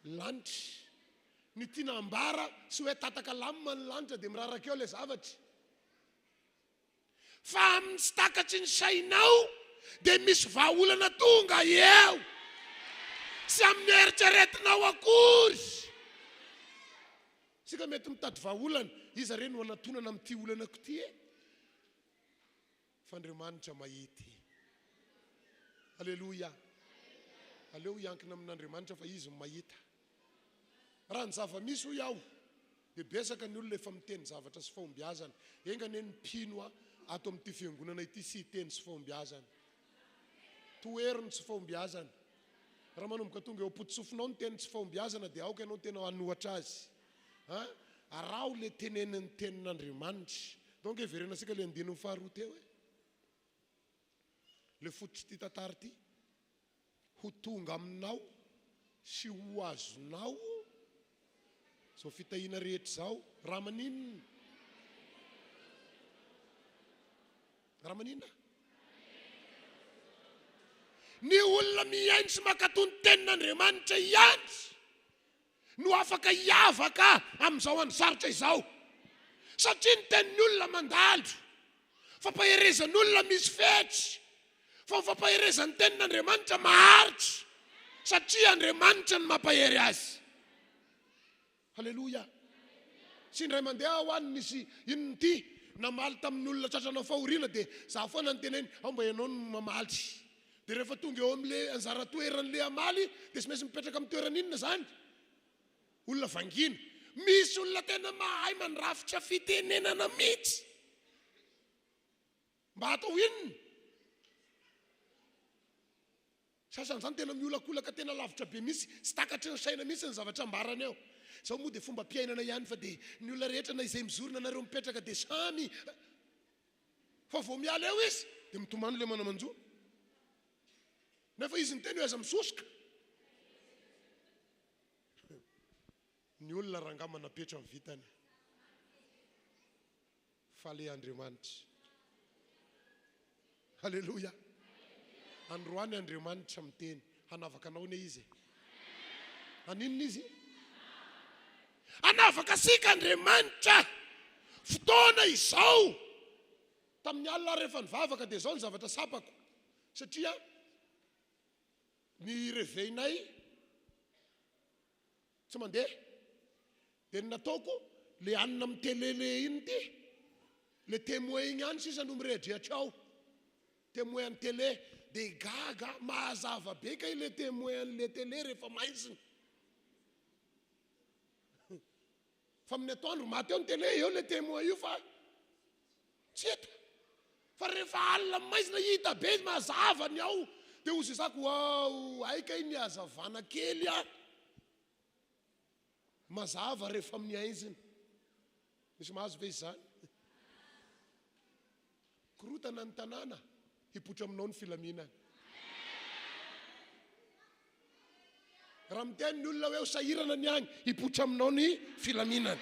lanitra ny tiana ambara sy hoe tataka lamina ny lanitra dia miraraka eo le zavatra fa amin'ny tsy takatry ny sainao dia misy vahaolana tonga eo sy amin'ny eritreretinao akory sika mety mitady vahaolana izy reny ho anatonana amin'ity olanako ity fa Andriamanitra mahity alleluia aleo hiankina amin'Andriamanitra fa izy mahita raha ny zava-misy ho iaho dia besaka ny olona efa miteny zavatra sy fahombiazana engany ny mpino ato amin'ity fiangonana ity sy hiteny sy fahombiazana toeriny sy fahombiazana raha manomboka tonga eo potsofinao ny teny sy fahombiazana dia aoka ianao tena hanohatra azy arao le teneniny tenin'Andriamanitra donc everena sika le andininy faharoa teo le fototry ty tantara ty ho tonga aminao sy ho azonao zao fitahina rehetra zao raha maninona raha manina ny olona miainy sy makatony tenin'Andriamanitra ihany no afaka hiavaka amin'izao andro izao, satria ny tenin'ny olona mandalo, fampaherezan'olona misy fetsy, fa ny fampaherezan'ny tenin'Andriamanitra maharitra, satria Andriamanitra ny mampahery azy. Halleluja. Sy indray mandeha ho any nisy inony ity namaly tamin'ny olona tratranao fahoriana dia za foana ny teneny ao mba ianao no mamaly. Dia rehefa tonga eo amin'le anjara toeran'le amaly dia sy maintsy mipetraka amin'ny toeran'inona zany? Olona vangina. Misy olona tena mahay mandrafitra fitenenana mihitsy mba atao inona? Sasany zany tena miolakolaka tena lavitra be mihitsy, sy takatry ny saina mihitsy ny zavatra ambarany eo. Zao moa dia fomba mpiainana ihany fa dia ny olona rehetra na izay mizorona nareo mipetraka dia samy fa vao miala eo izy dia mitomany le manamanjo. Nefa izy ny teny hoe aza misosoka. Ny olona rangama napetra amin'ny vitany fa le Andriamanitra. Halleluja. Androany Andriamanitra miteny hanavaka anao ne izy. Aninona izy? Hanavaka sika Andriamanitra fotoana izao. Tamin'ny alina rehefa nivavaka dia izao ny zavatra sapako, satria ny reveilnay tsy mandeha dia nataoko le anina amin'ny télé le iny ty, le témoin igny any sisa no miredrehatra ao, témoin amin'ny télé dia gaga mahazava be ka ile témoin an'le télé rehefa maintsiny. Fa amin'ny atoandro maty eo ny télé eo le témoin io fa tsy eto. Fa rehefa alina maizina hita be mazava ny ao dia ozy izako ao aika iny hazavana kely a mazava rehefa amin'ny aizina. Misy mahazo ve izany? Korotana ny tanàna hipotra aminao ny filaminana. Raha miteny ny olona hoe ho sahirana ny agny hipotra aminao ny filaminana.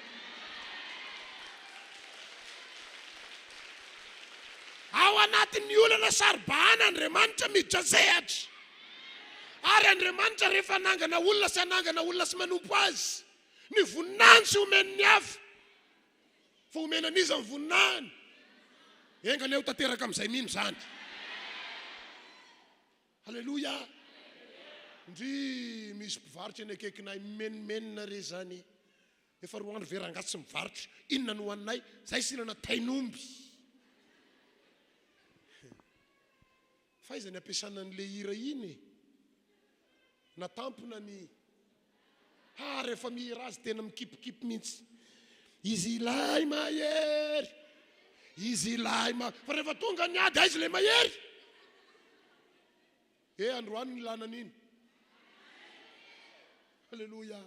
Ao anatin'ny olana saribahana Andriamanitra miditra sehatra. Ary Andriamanitra rehefa nangana olona sy anangana olona sy manompo azy, ny voninahiny sy omeny ny hafa fa omenan'izy amin'ny voninahiny. Engany eo tanteraka amin'izay mino zany. Halleluja. Ndry misy mpivarotra eny akaikinay menimenina re zany. Efa 4 andro verangatsy sy mivarotra. Inona no hoaninay? Zay sinana tainomby. Faizany ampiasana an'le hira iny. Natampona ny rehefa mihira azy tena mikipikipy mihitsy. Izy ilay mahery. Izy ilay fa rehefa tonga ny ady aizy le mahery. Androany ny lanan'iny. Halleluja.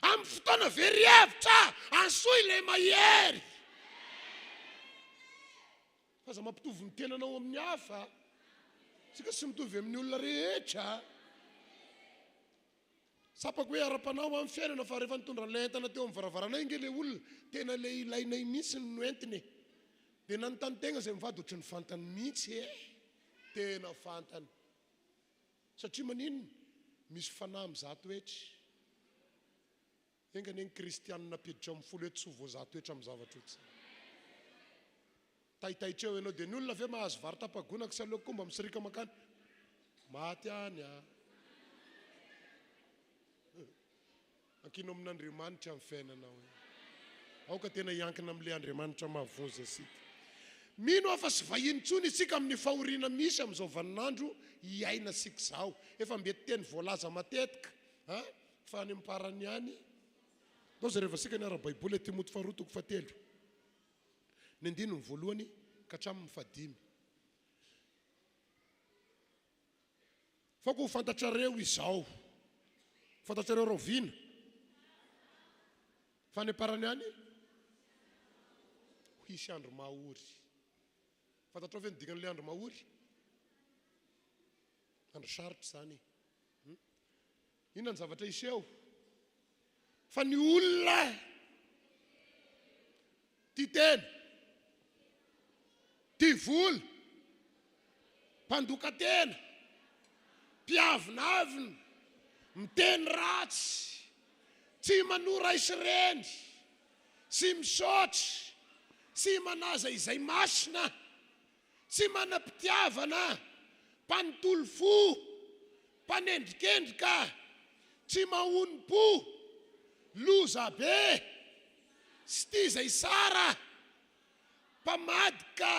Amin'ny fotoana very hevitra ansoy le mahery. Fa za mampitovy ny tenanao amin'ny hafa, sika sy mitovy amin'ny olona rehetra. Sapako hoe ara-panao amin'ny fiainana fa rehefa nitondra an'ilay entana teo amin'ny varavaranay nge le olona tena le ilainay mihitsy no entiny. Dia nanontany tegna izay mivady ohatry ny fantany mihitsy tena fantany. Satria maninona? Misy fanahy mizato hetra. Engany ny kristianina napiditra amin'ny folo eto sy voazato hetra amin'ny zavatra ohatsy. Taitaitra eo ianao dia ny olona ve mahazo vary tapagonaka sy aleoko mba misirika makany? Maty any a. Ankino amin'Andriamanitra amin'ny fiainanao. Aoka tena hiankina amin'ilay Andriamanitra mahavoza asika. Mino afa sy vahiny tsony isika amin'ny fahoriana misy amin'izao vaninandro hiaina sika izao. Efa mety teny voalaza matetika fa any amparany ihany. Dao zay rehefa sika ny ara-baiboly Timoty 2:7. Ny 9 ka hatramin'ny 5. Fa ko fantatrareo izao. Fantatrareo roviana. Fa ny amparany ihany hisy andro mahory. Fantatrao ve ny dikan'ilay andro mahory? Andro sarotra zany. Inona ny zavatra iseo? Fa ny olona tia teny tia vola, mpandoka tena, mpiavinavina, miteny ratsy, tsy manora isireny, sy misaotry, sy manaza izay masina, sy manam-pitiavana, mpanontolo fo, mpanendrikendrika, tsy mahonim-po, loza be, sy tia izay sara, mpamadika,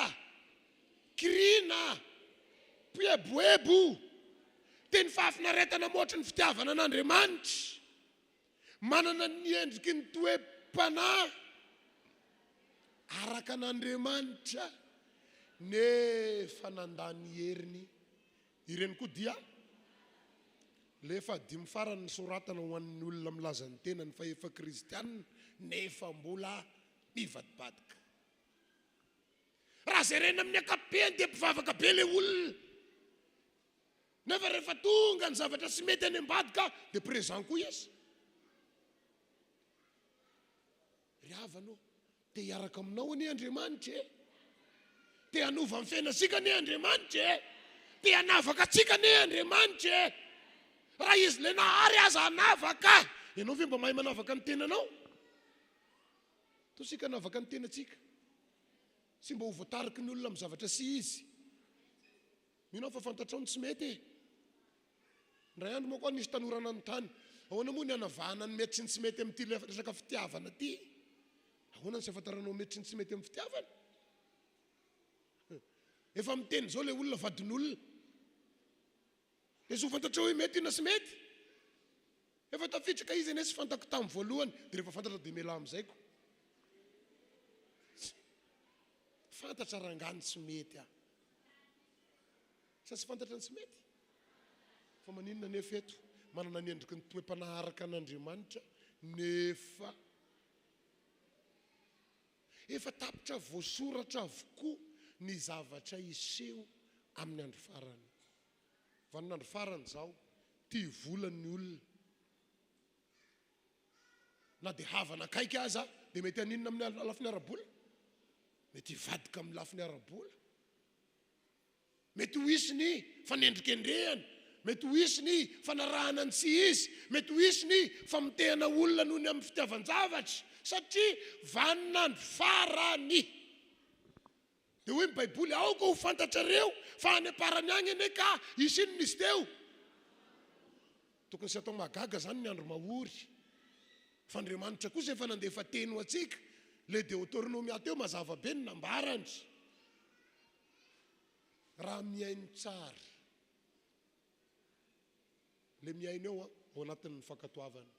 kirina, mpieboebo, teny fahafinaretana moatra ny fitiavana an'Andriamanitra, manana ny endriky ny toe-panahy, araka an'Andriamanitra, nefa nandany heriny. Ireny koa dia lefa dimy farany ny soratana ho an'ny olona milaza ny tena ny fahefa kristianina, nefa mbola mivadibadika. Raha jerena amin'ny ankapobeny dia mpivavaka be le olona, nefa rehefa tonga ny zavatra sy mety any ambadika dia présent koa izy. Ry havanao, te hiaraka aminao anie Andriamanitra e, te hanova amin'ny fiainasika anie Andriamanitra e, te hanavaka atsika anie Andriamanitra e. Raha izy le nahary aza hanavaka, ianao ve mba mahay manavaka ny tenanao? Tosika hanavaka ny tenatsika, sy mba ho voatariky ny olona amin'ny zavatra sy izy. Minao fa fantatrao ny tsy mety e. Ndray andro moa koa nisy tanorana ny tany, ahoana moa ny hanavahana ny mety sy ny tsy mety amin'ity resaka fitiavana ty? Ahoana ny sy afantaranao mety sy ny tsy mety amin'ny fitiavana? Efa miteny zao le olona vadin'olona, dia sy ho fantatrao hoe mety na sy mety. Efa tafitraka izy ane sy fantako tamin'ny voalohany, dia rehefa fantatra dia mela amin'izay ko. Fantatra rangany sy mety ah. Sa sy fantatra ny sy mety. Fa maninona nefa eto, manana ny endriky ny toe-panaharaka an'Andriamanitra, nefa efa tapitra voasoratra avokoa ny zavatra iseho amin'ny andro farany. Fa ny andro farany zao, tia vola ny olona. Na dia havana akaika aza, dia mety haninona amin'ny lafiny ara-bola? Mety hivadika amin'ny lafiny ara-bola. Mety ho isy ny fanendrikendrehany, mety ho isy ny fanarahana ny tsy izy, mety ho isy ny famitehana olona noho ny amin'ny fitiavan-javatra, satria vanina andro farany. Dia hoe ny Baiboly aoka ho fantatrareo fa any aparany agny ane ka isiny nisy teo. Tokony sy atao magaga zany ny andro mahory. Fa Andriamanitra kosa efa nandefa teny ho atsika, le Deutéronomia teo mazava be ny nambarany. Raha miaino tsara, le miaino eo ao anatin'ny fankatoavana,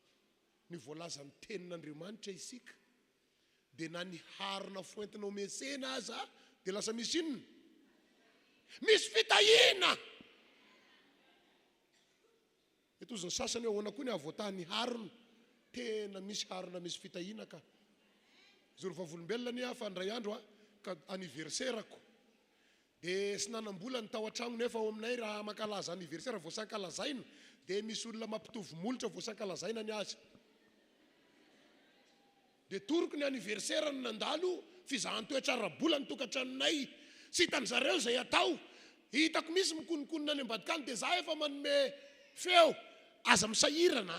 ny voalazan'ny tenin'Andriamanitra isika, dia na ny harina foentinao mesena aza, dia lasa misy inona? Misy fitahina. Eto zany sasany ahoana koa ny avoatany harina, tena misy harina misy fitahina ka. Zoro vavolombelona ny fa andray andro ka anniversaire-ko. Dia sy nanam-bola ny tao an-tragno nefa ao aminay raha mankalaza anniversaire voasan-kalazaina, dia misy olona mampitovy molotra voasan-kalazaina ny azy. Dia toroko ny anniversaire ny nandalo, fizahan-toetrara-bola ny tokantranonay, sy hitan'ny zareo izay atao. Hitako misy mikonikonina any ambadikany, dia za efa manome feo, aza misahirana.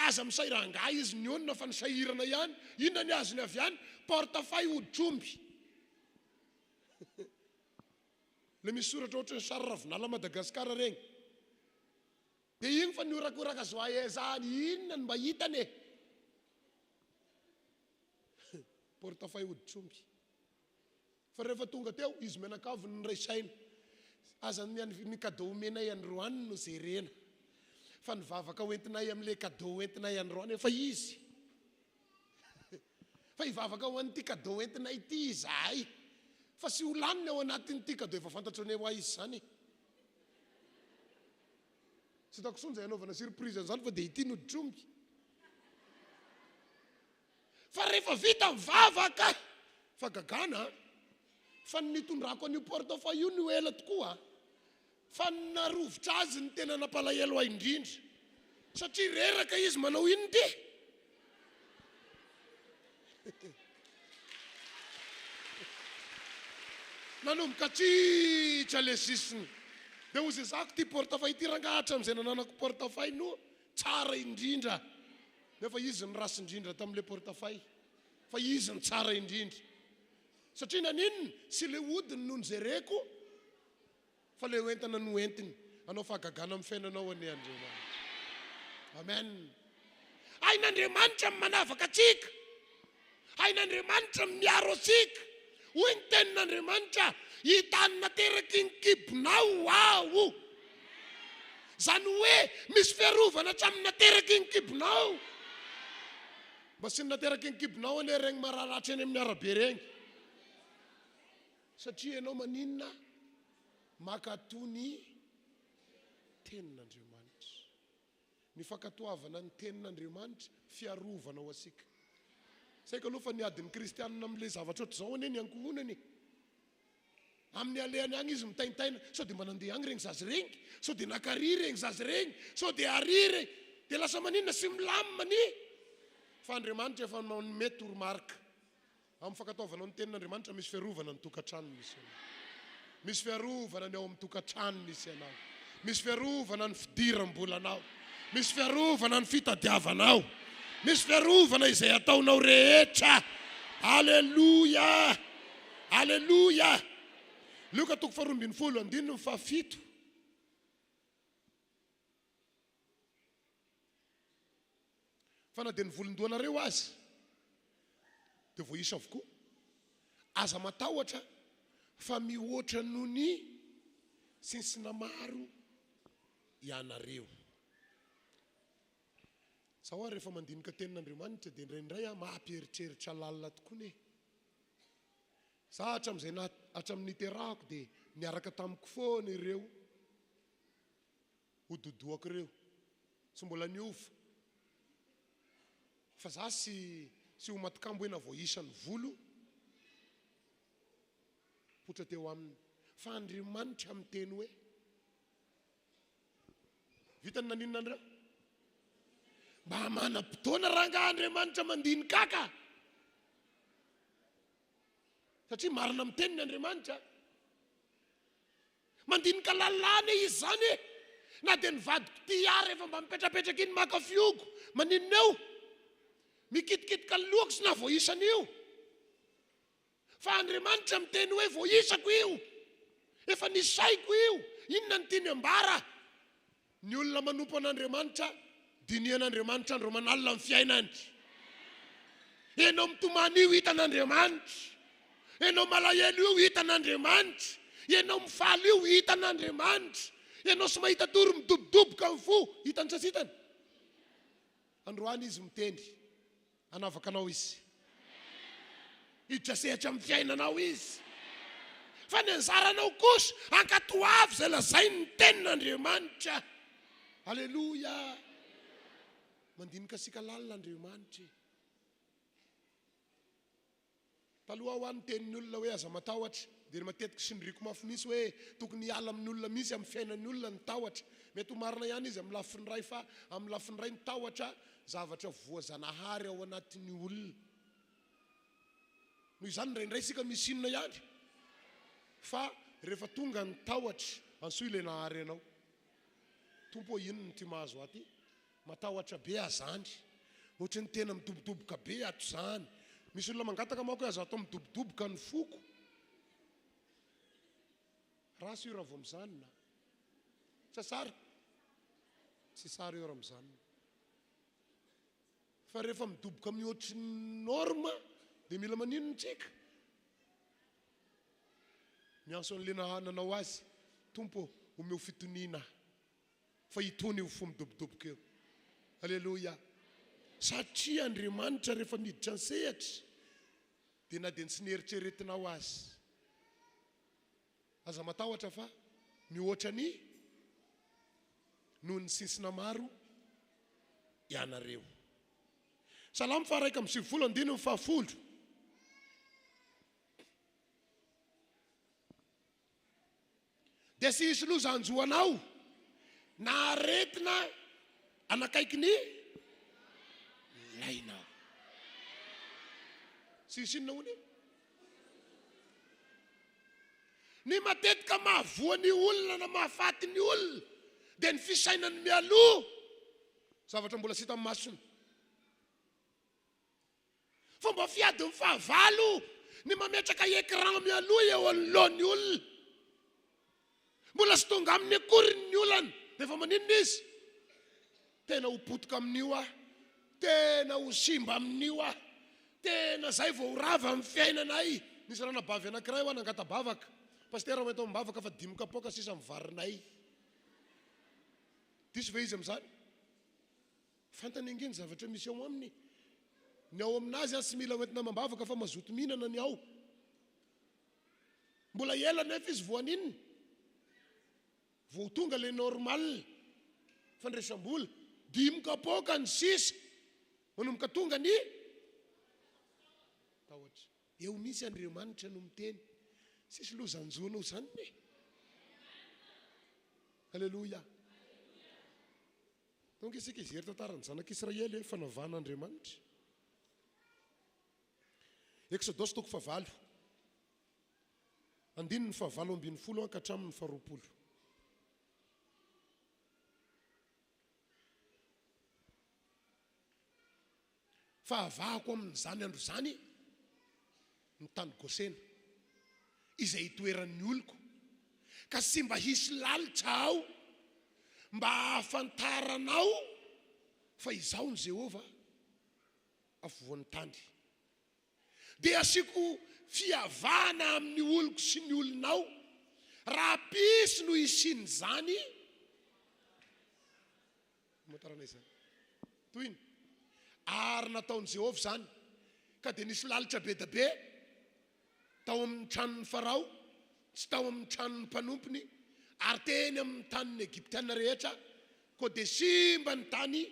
Aza misahiranga izy ny onona fa ny sahirana ihany, inona ny azony avy any? Portefeuille hoditromby. Le misy soratra ohatry ny sary ravinala Madagasikara regny. Dia igny fa niorakoraka zo aezany, inona ny mba hitane? Portefeuille hoditromby. Fa rehefa tonga teo, izy menakavy ny ray saina. Aza ny cadeau menay androany no jerena. Fa ny vavaka hoentinay amin'ile cadeau entinay androany efa izy. Fa hivavaka ho an'ity cadeau entinay ity izahay. Fa sy ho laniny ao anatin'ity cadeau efa fantatro ny ho izy zany. Sy tako sonja hanaovana surprise zany fa dia ity no hoditromby. Fa rehefa vita mivavaka, fa gagana, fa nitondrako an'io portefeuille io no ela tokoa, fa narovitra azy ny tena nampalahelo ahy indrindra, satria reraka izy manao ino ty? nanomboka tsitra le sisiny. Dia hozy zako ty portefeuille ty rangahatra amin'izay nananako portefeuille no tsara indrindra. Nefa izy ny rasy indrindra tamin'ile portefeuille. Fa izy ny tsara indrindra. Satria naninona sy le hodiny noho ny jereko, fa le entana no entiny. Anao fahagagana amin'ny fiainanao any Andriamanitra. Amen. Ain'Andriamanitra manavaka atsika. Ain'Andriamanitra miaro atsika. Hoy ny tenin'Andriamanitra, hitany nateraky ny kibonao aho. Zany hoe misy fiarovana hatramin'ny nateraky ny kibonao. Mba sy nateraky ny kibonao ane regny mararatra eny amin'ny arabe regny. Satria ianao maninona makatoa ny tenin'Andriamanitra. Ny fankatoavana ny tenin'Andriamanitra fiarovana ho asika. Saika aloha fa niadin'ny kristianina amin'ilay zavatra ohatr'izao ane ny ankohonany. Amin'ny alehany agny izy mitaintaina, sao dia mba nandeha agny regny zazy regny, sao dia nakary regny zazy regny, sao dia ary regny, dia lasa maninona sy milamina ny. Fa Andriamanitra efa manome toromarika. Amin'ny fankataovana ny tenin'Andriamanitra misy fiarovana ny tokantrano misy ianao. Misy fiarovana ny ao amin'ny tokantrano misy ianao. Misy fiarovana ny fidiram-bolanao. Misy fiarovana ny fitadiavanao. Misy fiarovana izay ataonao rehetra. Alleluia. Alleluia. Luka 2:17. Fa na dia ny volondohanareo azy dia voaisa avokoa. Aza matahotra fa mihoatra noho ny sinsina maro ianareo. Sao rehefa mandinika tenin'Andriamanitra dia indraindray mahampieritreritra lalina tokoa ne. Za hatramin'ny terahako dia niaraka tamiko foana ireo hododoako ireo. Tsy mbola niova. Fa za sy ho matikambo ena voaisa ny volo. Potra teo aminy. Fa Andriamanitra miteny hoe vitany naninona andreo? Mba manam-potoana ranga Andriamanitra mandinika ka. Satria marina miteny ny Andriamanitra. Mandinika lalàna izy zany. Na dia ny vadiko ty ary efa mba mipetrapetraka iny maka fiogo. Maninona eo? Mikitikitika ny lohako sy na voaisana io. Fa Andriamanitra miteny hoe voaisako io. Efa nisaiko io. Inona ny tiany ambara? Ny olona manompo an'Andriamanitra, dinian'Andriamanitra andro manalina amin'ny fiainany. Ianao mitomany io hitan'Andriamanitra. Ianao malahelo io hitan'Andriamanitra. Ianao mifaly io hitan'Andriamanitra. Ianao sy mahita toro midobodoboka amin'ny fo hitany sasitany. Androany izy miteny, anavaka anao izy. Hidrasehatra amin'ny fiainanao izy. Fa ny anjaranao kosa ankatoavy izay lazainy ny tenin'Andriamanitra. Alleluia. Mandinika sika lalina Andriamanitra. Taloha ho an'ny tenin'ny olona hoe aza matahotra, dia matetika sy niriko mafy misy hoe tokony hiala amin'ny olona misy amin'ny fiainan'ny olona ny tahotra. Mety ho marina ihany izy amin'ny lafiny ray, fa amin'ny lafiny ray ny tahotra zavatra voazanahary ao anatin'ny olona. Noho izany indraindray sika misy inona ihany. Fa rehefa tonga ny tahotra, ansoa ilay nahary anao. Tompo inona ty mahazo aty? Matahotra be azany. Ohatra ny tena midobodoboka be ato zany. Misy olona mangataka manko hoe azo atao midobodoboka ny foko. Rasy io raha vao mizanona. Sasary. Tsy sary io raha mizanona. Fa rehefa midoboka mihoatry ny norma, dia mila maninona tsika? Mianso an'le nanao azy. Tompo, omeo fitoniana. Fa hitony io fo midobodoboka eo. Alleluia. Satria Andriamanitra rehefa miditra ny sehatra, dia na dia tsy nieritreretinao azy. Aza matahotra fa mihoatra ny noho ny sinsina maro ianareo. Salamo 1:10. Dia sy hisy loza anjoanao na aretina anakaiky ny lainao. Sy hisy inona hony? ny matetika mahavoany olona na mahafaty ny olona dia ny fisainany mialoha zavatra mbola sy hita amin'ny masony. Fomba fiadiny fahavalo ny mametraka écran mialoha eo anoloan'ny olona, mbola sy tonga amin'ny akoriny ny olana dia efa maninona izy? Tena ho potika amin'io ah, tena ho simba amin'io ah, tena zay vao rava amin'ny fiainanay. Nisy ranabavy anankiray ho nangata-bavaka, pastera mahita mibavaka fa 5 kapoaka sisa mivarinay. Diso ve izy amin'izany? Fantany angeny zavatra misy ao aminy. Ny ao aminazy sy mila hoentina mambavaka fa mazoto mihinana ny ao. Mbola ela nefa izy voanininy. Vao tonga le normal fandraisam-bola 5 kapoaka ny sisa. Manomboka tonga ny tahotra. Eo misy Andriamanitra no miteny. Sisy lozanjona zany ne. Halleluja. Donc isika izery tantaran'ny zanak'Israely fanavahan'Andriamanitra. Exodus 4 andininy 7:20 ka hatramin'ny 20. Fahavahako amin'izany andro zany ny tany Gosena izay itoeran'ny oloko, ka sy mba hisy lalitra ao mba ahafantaranao fa izao ny Jehova afovoan'ny tany. Dia asiako fihavana amin'ny oloko sy ny olonao raha pisy no isiny zany. Motarana izany toy ny ary nataon'i Jehova zany, ka dia nisy lalitra be da be tao amin'ny tranon'ny Farao, tsy tao amin'ny tranon'ny mpanompony, ary teny amin'ny tanin'ny Egyptiana rehetra, ko dia simba ny tany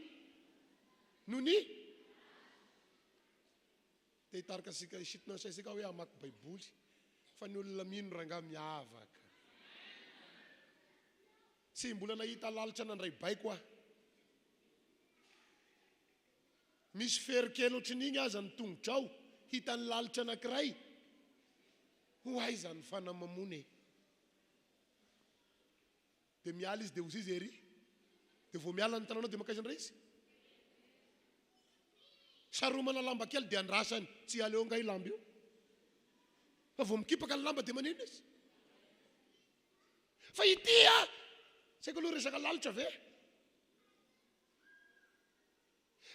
noho ny dia hitarika sika isitona saisika hoe hamaky baiboly fa ny olona mino ranga miavaka. Tsy mbola nahita lalitra nandray baiko ah. Misy ferikely ohatran'igny aza ny tongotrao hitany lalitra anankiray, ho aiza ny fanamamony. Dia miala izy dia ozy izy ery, dia vao miala ny tananao dia makaizana izy. Saromana lamba kely dia andrasany, tsy aleo ngay lamba io. Fa vao mikipaka ny lamba dia manino izy. Fa ity ah, saiko aloha resaka lalitra ve?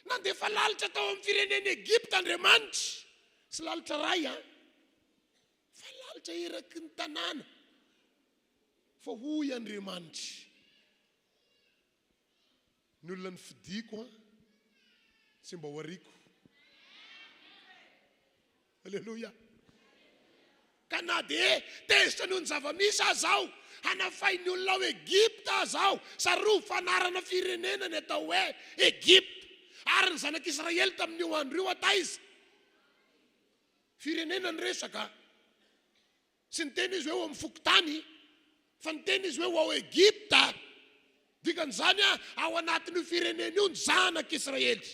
Nandefa lalitra tao amin'ny fireneny Egypta Andriamanitra, sy lalitra ray ah, fa lalitra eraky ny tanàna. Fa hoy Andriamanitra, ny olona ny fidiko sy mba hoariko. Halleluja. Ka na dia tezitra noho ny zavamisy azao hanafai ny olona ao Egypta azao, saroa fanarana firenena ny atao hoe Egypta. Ary ny zanak'Israely tamin'io andro io ataiza firenena ny resaka, sy ny teny izy hoe amin'ny fokotany, fa ny teny izy hoe ao Egypta. Dikan'izany ao anatin'io firenena io ny zanak'Israely.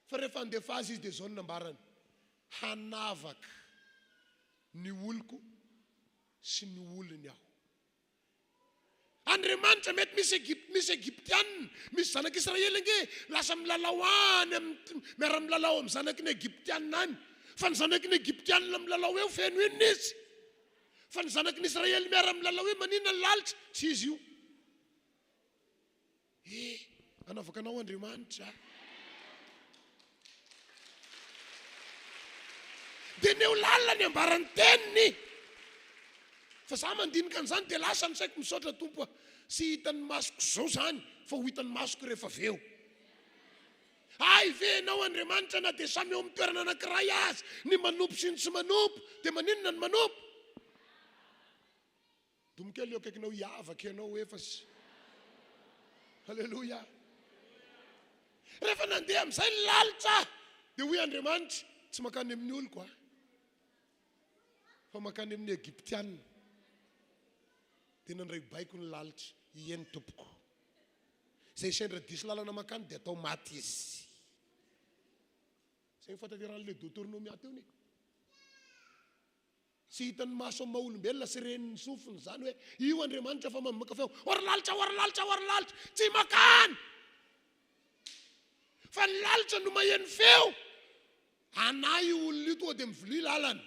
Fa rehefa andefa azy izy dia zao ny nambarany, hanavaka ny oloko sy ny olony aho. Andriamanitra mety misy Egyptianina, misy zanak'Israely nge lasa milalao any miara milalao amin'ny zanaky Egyptianina any, fa ny zanaky Egyptianina milalao eo feno inona izy, fa ny zanaky Israely miara milalao eo maninona ny lalitra, tsy izy io. Anavaka anao Andriamanitra. Dia neo lalina ny ambarany teniny. Fa za mandinika an'izany dia lasa ny saiko misaotra Tompo, sy hitan'ny masoko zao zany, fa ho hitan'ny masoko rehefa aveo. Ay venao Andriamanitra na dia samy eo amin'ny toerana anankiray azy, ny manompo sy ny tsy manompo, dia maninona ny manompo? Domokely eo akaikinao hiavaka ianao efa sy. Halleluja. Rehefa nandeha amin'izay lalitra dia hoy Andriamanitra, tsy makany amin'ny oloko ah, fa makany amin'ny Egyptianina. Dia nandray baiko ny lalitra, ieny tompoko. Izay sendra diso lalana makany dia atao maty izy. Izay fatateran'ilay Deutéronome teo ni. sy hitany maso amin'ny maha-olombelona sy reniny sofiny zany hoe io Andriamanitra fa mamaka feo ory lalitra tsy makany fa ny lalitra no maheno feo anay io olona io tonga dia mivolia lalana.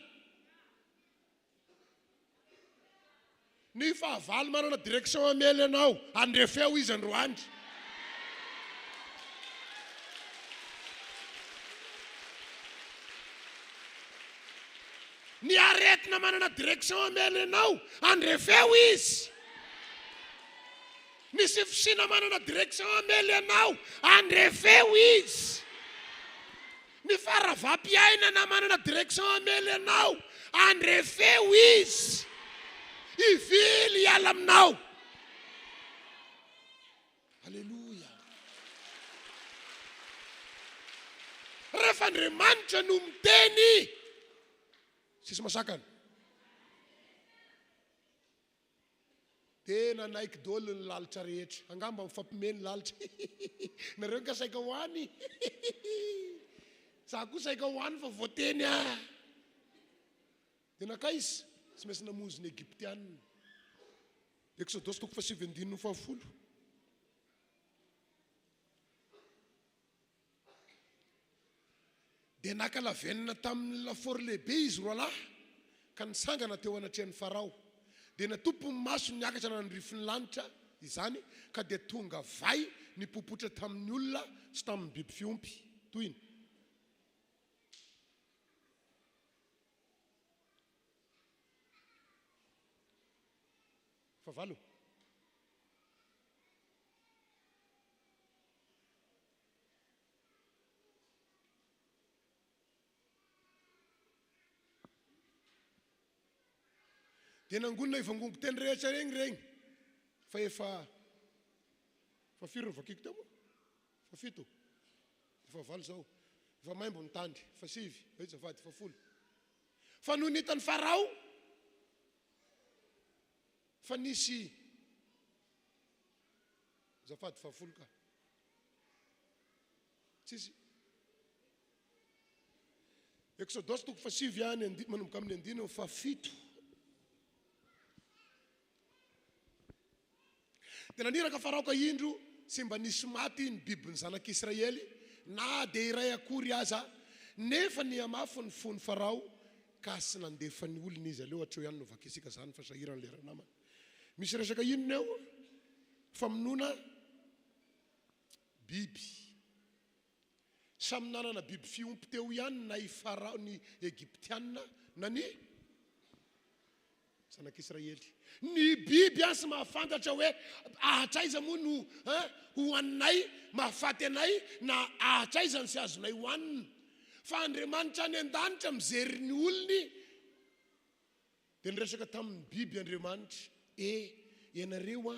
Ny fahavalo manana direction amely anao andrefeo izy androandry. Ny aretina manana direction amely anao andrefeo izy. Ny sifisina manana direction amely anao andrefeo izy. Ny faravapiainana manana direction amely anao andrefeo izy. Ivily hiala aminao. Halleluja. Rehefa Andriamanitra no miteny sisy masakana tena naiky dolo ny lalitra rehetra. Angamba mifampimeny lalitra. Nareo ka saika hoany. Za koa saika hoany fa voateny tena kaizy sy maintsy namonjy ny Egyptianina. Exodus 7:10. Dia nakalavenina tamin'ny lafaoro lehibe izy roalahy ka nisangana teo anatrehan'ny Farao. Dia natompo ny maso niakatra nanandrifin'ny lanitra izany ka dia tonga vai nipopotra tamin'ny olona sy tamin'ny biby fiompy toy ny favalo. Dia nangonina ivangombo teny rehetra regny fa efa firy vakiko teo mo? Fa fito. Fa valo zao. Fa maimbo ny tandry. Fa sivy. Fa zafady. Fa folo. Fa noho nitan'ny Farao fa nisy zafady fa folo ka. Tsisy. Exodus 7 manomboka amin'ny 9 fa fito. Dia naniraka Farao ka indro sy mba nisy maty ny bibiny zanak'Israely na dia iray akory aza nefa ny amafo ny fony Farao ka sy nandefa ny olona izy aleo hatreo ihany no vakisika zany fa sahirany lera namana. Misy resaka inona eo famonoana biby samy nanana biby fiompy teo ihany na i Farao ny Egyptianina na ny zanak'Israely. Ny biby sy mahafantatra hoe ahatraiza moa no hoaninay mahafaty anay na ahatraiza ny sy azonay hoanina. Fa Andriamanitra any an-danitra mijery ny olony dia niresaka tamin'ny biby Andriamanitra ianareo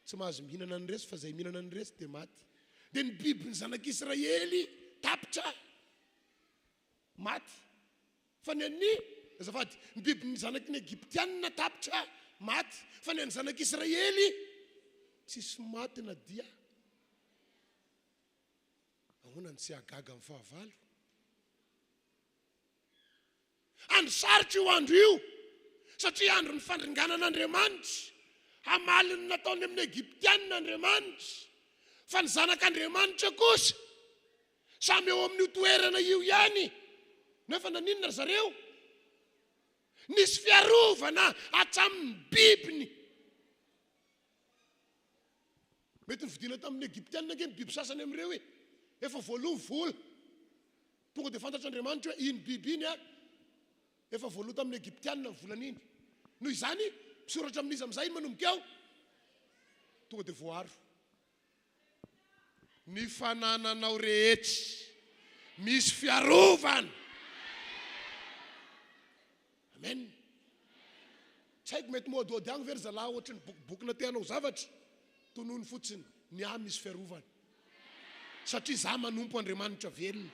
tsy mahazo mihinana ny resy fa zay mihinana ny resy dia maty. Dia ny biby ny zanak'Israely tapitra maty. Fa ny azafady ny biby ny zanaky ny Egyptianina tapitra maty. Fa ny zanak'Israely tsisy maty na dia. Ahoana ny tsy agaga amin'ny fahavalo. Andro sarotra io andro io satria andro ny fandringanan'Andriamanitra. Hamaliny nataony amin'ny Egyptianina Andriamanitra. Fa ny zanak'Andriamanitra kosa samy eo amin'ny toerana io ihany. Nefa naninona zareo? Nisy fiarovana hatramin'ny bibiny. Mety nividina tamin'ny Egyptianina ke ny biby sasany amin'ireo efa voaloha vola. Tonga dia fantatra Andriamanitra hoe iny biby iny efa voaloha tamin'ny Egyptianina ny volan'iny. Noho izany misoratra amin'izy amin'izay manomboka eo tonga dia voaro. Ny fanananao rehetra misy fiarovana. Amen. Tsy haiko mety moadody agny very zalahy ohatrany bokibokina teanao zavatra tonoiny fotsiny ny misy fiarovana. Satria za manompo Andriamanitra velona.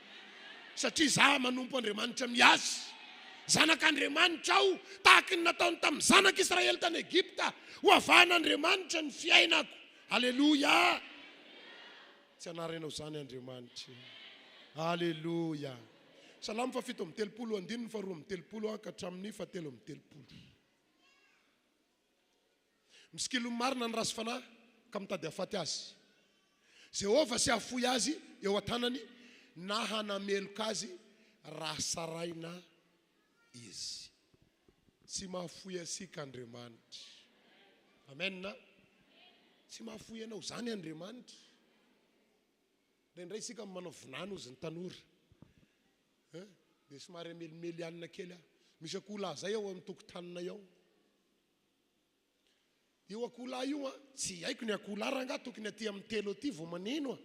Satria za manompo Andriamanitra miasa. Zanak'Andriamanitra aho tahaka ny nataony tamin'ny zanak'Israely tany Egypta ho avan'Andriamanitra ny fiainako. Halleluja. Tsy anaranao zany Andriamanitra. Halleluja. Salamo fa 7 andininy fa 2 ka hatramin'ny 7. Misikilo marina ny rasy fanahy ka mitady afaty azy. Jehova sy afoy azy eo an-tanany na hanameloka azy raha saraina izy. Tsy mahafoy asika Andriamanitra. Amen na? Tsy mahafoy anao zany Andriamanitra. Indray isika manao vinany ozy ny tanora. Dia somary melimely anina kely aho. Misy akola zay ao amin'ny tokotanina ao. Io akola io tsy haiko ny akola ranga tokony aty amin'ny 3 aty vao maneno.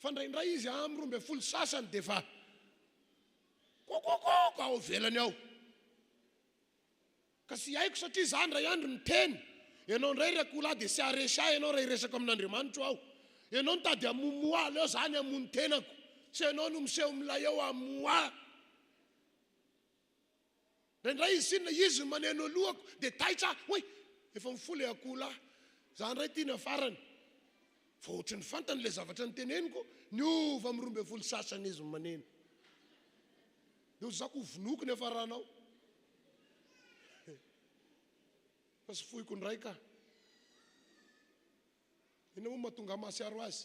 Fa indraindray izy amin'ny 12 sasany dia fa kokokoko ao velany ao. Ka tsy haiko satria zany ray andro miteny. Ianao ndray ry akola dia sy aresa ianao raha iresaka amin'Andriamanitra ao. Ianao nitady amomoa leo zany amony tenako. Sy ianao no miseho milay eo amoa. Indray izy sinna izy maneno alohako dia taitra oy efa mifoly akola. Zany ray tiana farany. Fa ohatry ny fantany le zavatra niteneniko niova amin'ny 12 sasany izy maneno. Dia zako vonoky nefa ranao. Fa sy foiko ndray ka. Ina moa mahatonga mahasiaro azy?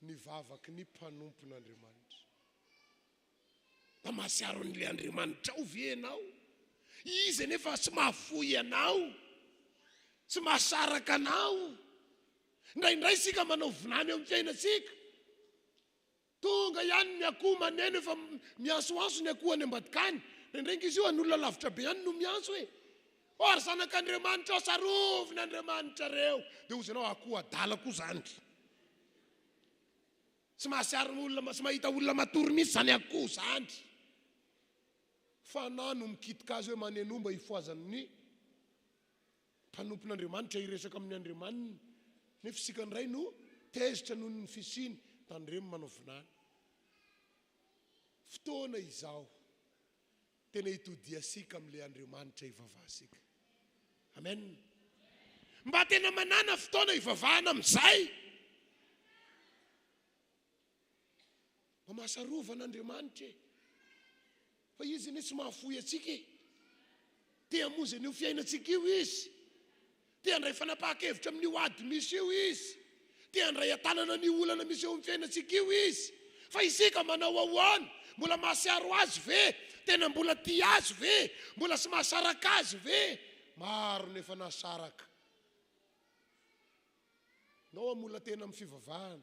Ny vavaky ny mpanompon'Andriamanitra. Da mahasiaro n'le Andriamanitra ao ve ianao? Izy nefa tsy mahafoy anao. Tsy mahasaraka anao. Indraindray sika manao vinany eo amin'ny fiainantsika. Tonga ihany ny akoho maneno efa miansoanso ny akoho any ambadikany. Indraindray izy io an'olona lavitra be ihany no mianso hoe ary zanak'Andriamanitra ao sarovin'Andriamanitra reo. Dia ozy ianao akoho adala koa zany. Tsy mahasiaro olona, tsy mahita olona matory mihitsy zany akoho zany. Fa na no mikitika azy hoe maneno mba hifoazan'ny mpanompon'Andriamanitra hiresaka amin'ny Andriamanina. Nefa sika ndray no tezitra noho ny fisiny tandremo manao vinany. Fotoana izao tena hitodia sika amin'ile Andriamanitra hivavahasika. Amen. Mba tena manana fotoana hivavahana amin'izay. Mba mahasarovana fa izy ny tsy mahafoy atsika. Tia mozany io fiainantsika io izy. Tia andray fanapahakevitra amin'io ady misy io izy. Tia andray atanana ny olana misy eo amin'ny fiainantsika io izy. Fa isika manao ahoana? Mbola mahasiaro azy ve? Tena mbola tia azy ve? Mbola tsy mahasaraka azy ve? Maro nefa nasaraka. Nao amola tena amin'ny fivavahana.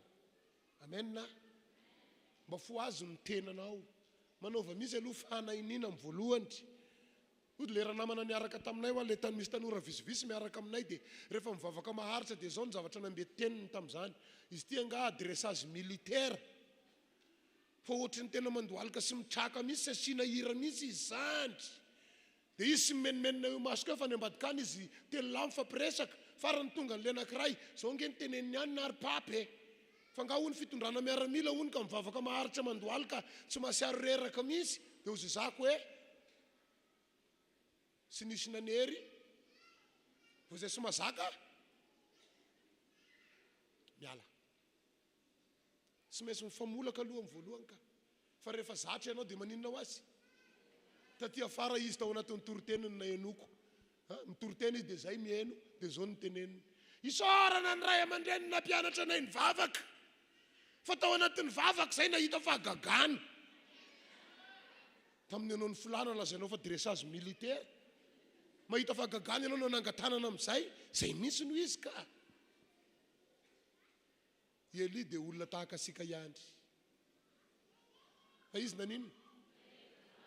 Amen na? Mba fo azy ny tenanao. Manaova misy aloha fanahinina amin'ny voalohany. Ody lera namana niaraka taminay ho le tany misy tanora visivisy miaraka aminay dia rehefa mivavaka maharitra dia zao ny zavatra nambe teniny tamin'izany. Izy tia nga adressage militaire. Fa ohatry ny tena mandohalika sy mitraka misy asiana hira misy izy zany. Dia izy sy menimenina io masoko eo fa ny ambadikany izy telo lamy fampiresaka. Farany tonga ny le anankiray zao nge ny teneniny ihany na ary-papy. Fa nga ho ny fitondrana miaramila ho ny ka mivavaka maharitra mandohalika tsy mahasiaro reraka misy. Dia ozy zako hoe sy nisy nanery fa zay sy mazaka miala. Tsy maintsy mifamolaka aloha amin'ny voalohany ka. Fa rehefa zatra ianao dia maninona ho azy? Taty afara izy tao anatin'ny toroteniny na enoko. Mitoroteny izy dia zay mieno dia zao ny teneniny. Isaorana ny ray aman-dreny na mpianatra anay ny vavaka. Fa tao anatin'ny vavaka zay nahita fa gagana. Tamin'ny ianao ny filana lazainao fa dressage militaire. Mahita fa gagana ianao no nangatanana amin'izay. Zay misy no izy ka. Eli dia olona tahaka sika ihany. Fa izy naninona?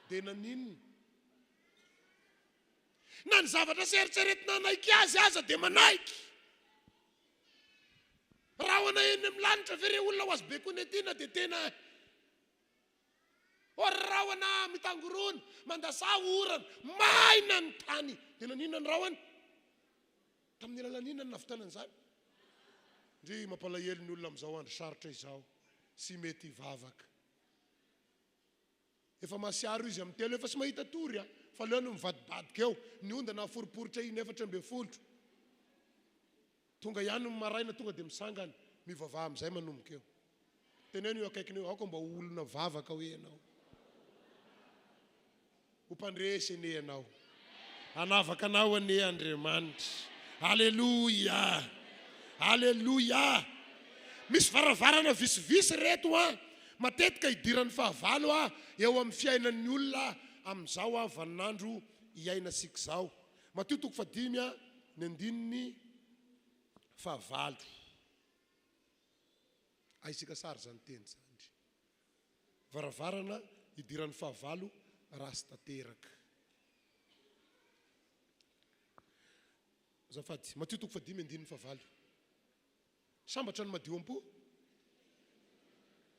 Dia naninona? Na ny zavatra seritseretina anaiky aza dia manaiky. Raha hoana eny amin'ny lanitra ve re olona ho azy be konetiana dia tena raha hoana mitangorona mandasa orana maina ny tany. Dia naninona ny raha hoana? Tamin'ny alalanina ny navitanana izany. Ndry mampalahelo ny olona amin'izao andro sarotra izao sy mety hivavaka. Efa mahasiaro izy amin'ny telo efa sy mahita tory fa leo no mivadibadika eo ny ondana foriporitra iny 4 tonga ihany ny maraina tonga dia misangana mivavaha amin'izay manomboka eo. teneno eo akaikineo aoko mba olona vavaka hoe ianao. Hompandresy ane ianao. Hanavaka anao ane Andriamanitra. Halleluja. Halleluja. Misy varavarana visivisy reto matetika idiran'ny fahavalo eo amin'ny fiainan'ny olona amin'izao vaninandro iainasika zao. Mateo 5:9. Aisika sary zany teny zany. Varavarana idiran'ny fahavalo rasy tanteraka. Zafady, Mateo 5:9. Sambatra ny madio am-po.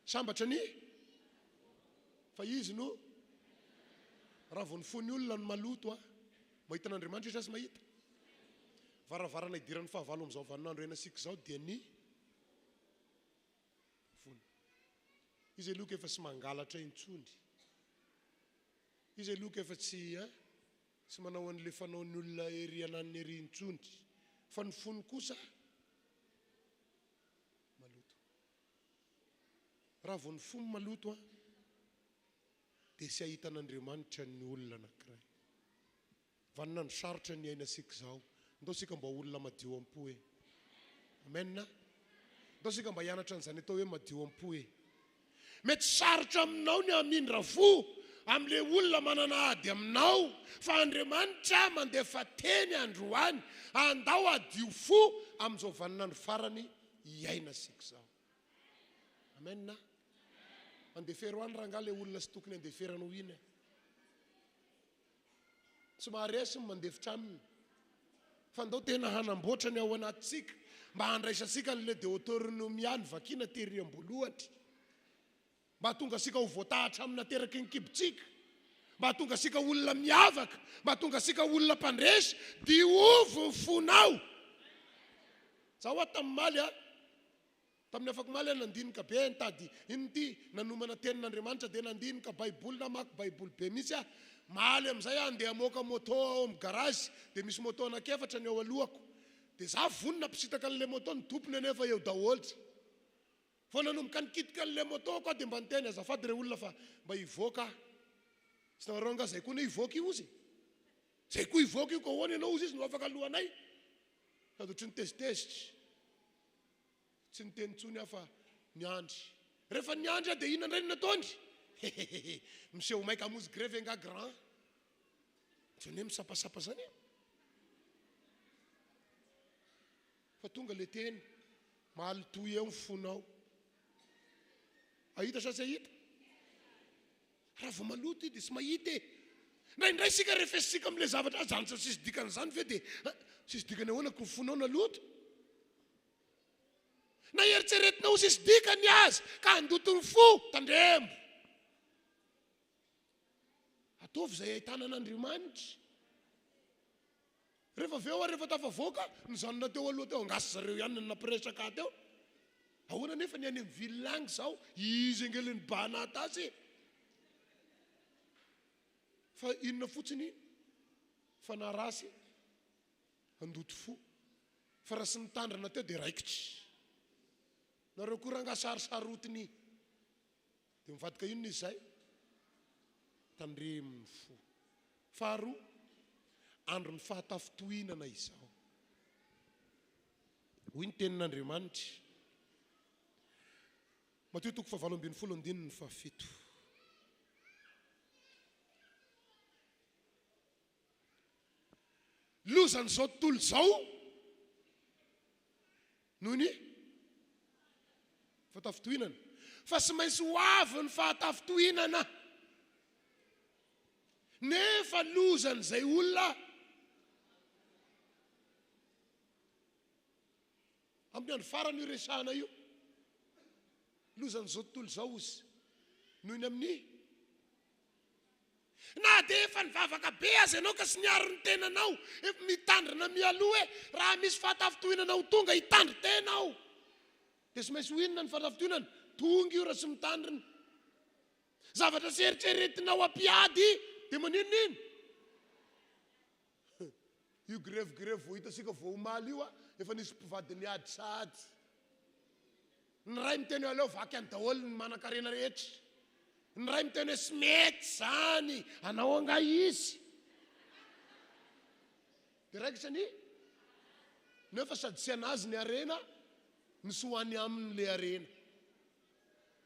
Sambatra ny fa izy no raha vao ny fony olona ny maloto mahita an'Andriamanitra izy mahita. Varavarana idiran'ny fahavalo amin'izao vaninandro iainasika zao dia ny fony. Izy aloka efa tsy mangalatra intsony. Izy aloka efa tsy manao an'le fanaon'ny olona ery anan'ny ery intsony. Fa ny fony kosa maloto. Raha vao ny fony maloto dia sy ahita an'Andriamanitra ny olona anankiray. Vaninandro sarotra ny iainasika zao. Ndao sika mba olona madio am-po e. Amen. Ndao sika mba hianatra an'izany atao hoe madio am-po e. Mety sarotra aminao ny hamindra fo amin'le olona manana ady aminao, fa Andriamanitra mandefa teny androany andao adio fo amin'izao vaninandro farany iainasika zao. Amen. Andefero any ranga le olona sy tokony andeferana ho ina. Tsy maharesy mandefitra aminy. Fa ndao tena hanamboatra ny ao anatsika mba handraisasika an'le deutéronomiany vakina tery-ambolohatra. Mba tonga sika ho voatahatra amina teraky ny kibitsika. Mba tonga sika olona miavaka. Mba tonga sika olona mpandresy. Diovo ny fonao. Zaho tamin'ny maly tamin'ny afaka maly nandinika be nitady inty nanomana tenin'Andriamanitra dia nandinika baiboly namaky baiboly be misy maly amin'izay andeha amoaka moto ao amin'ny garage dia misy moto anakefatra ny ao alohako dia za vonina mpisitaka an'le moto ny tompony anefa eo daholy. Vao nanomboka nikitika an'le moto koa dia mba niteny azafady re olona fa mba hivoaka. Sy nareo nga zay koa ne hivoaka io izy. Zay koa hivoaka io ka hoana ianao izy no afaka alohanay. Sady ohatry ny tezitezitra. Tsy niteny tsony afa niandry. Rehefa niandry dia inona indray nataony? Miseho maika amozy greve nga grand. Tsy hoe misapasapa zany. Fa tonga le teny mahalotoy eo ny fonao. Ahita sa tsy ahita? Raha vao maloto dia tsy mahita e. Indray sika refesitsika amin'ile zavatra zany sa sisy dikan'izany ve dia sisy dikany ahoana ko ny fonao naloto. Na eritseretinao sisy dikany azy ka andoto ny fo tandrembo. Ataovy izay ahitana an'Andriamanitra. Rehefa aveo rehefa tafavoaka ny zanona teo aloha teo angasy zareo ihany ny napiresaka teo. Ahoana nefa ny any amin'ny villangy zao izy angeliny bana tasy. Fa inona fotsiny fa narasy andoto fo. Fa raha sy nitandrana teo dia raikitra. Nareo koa ranga sarisarotiny dia mivadika inona izay tandreminy fo. Faharoa andro ny fahatafotohinana izao. Hoy ny tenin'Andriamanitra. Mateo 7:7. Lozan'izao tontolo izao noho ny fahatafotohinana. Fa tsy maintsy ho avy ny fahatafotohinana. Nefa lozan'izay olona amin'ny andro farany io resahana io. Lozan'izao tontolo izao izy noho ny amin'ny na dia efa nivavaka be azy ianao ka sy niaro ny tenanao efa mitandrina mialoha raha misy fahatafotohinana ho tonga hitandry tenao dia sy maintsy ho inona ny fahatafotohinana tonga io raha sy mitandrina. Zavatra sy eritreretinao ampiady dia maninonino io greve vao hitasika vao omaly io efa nisy mpivady niady sady. Ny ray miteny aleo vaky any daholo ny manan-karena rehetra. Ny ray miteny hoe sy mety zany, anao anga izy. Dia raiky sany nefa sady sy anazy ny arena, ny sy hoany aminy le arena.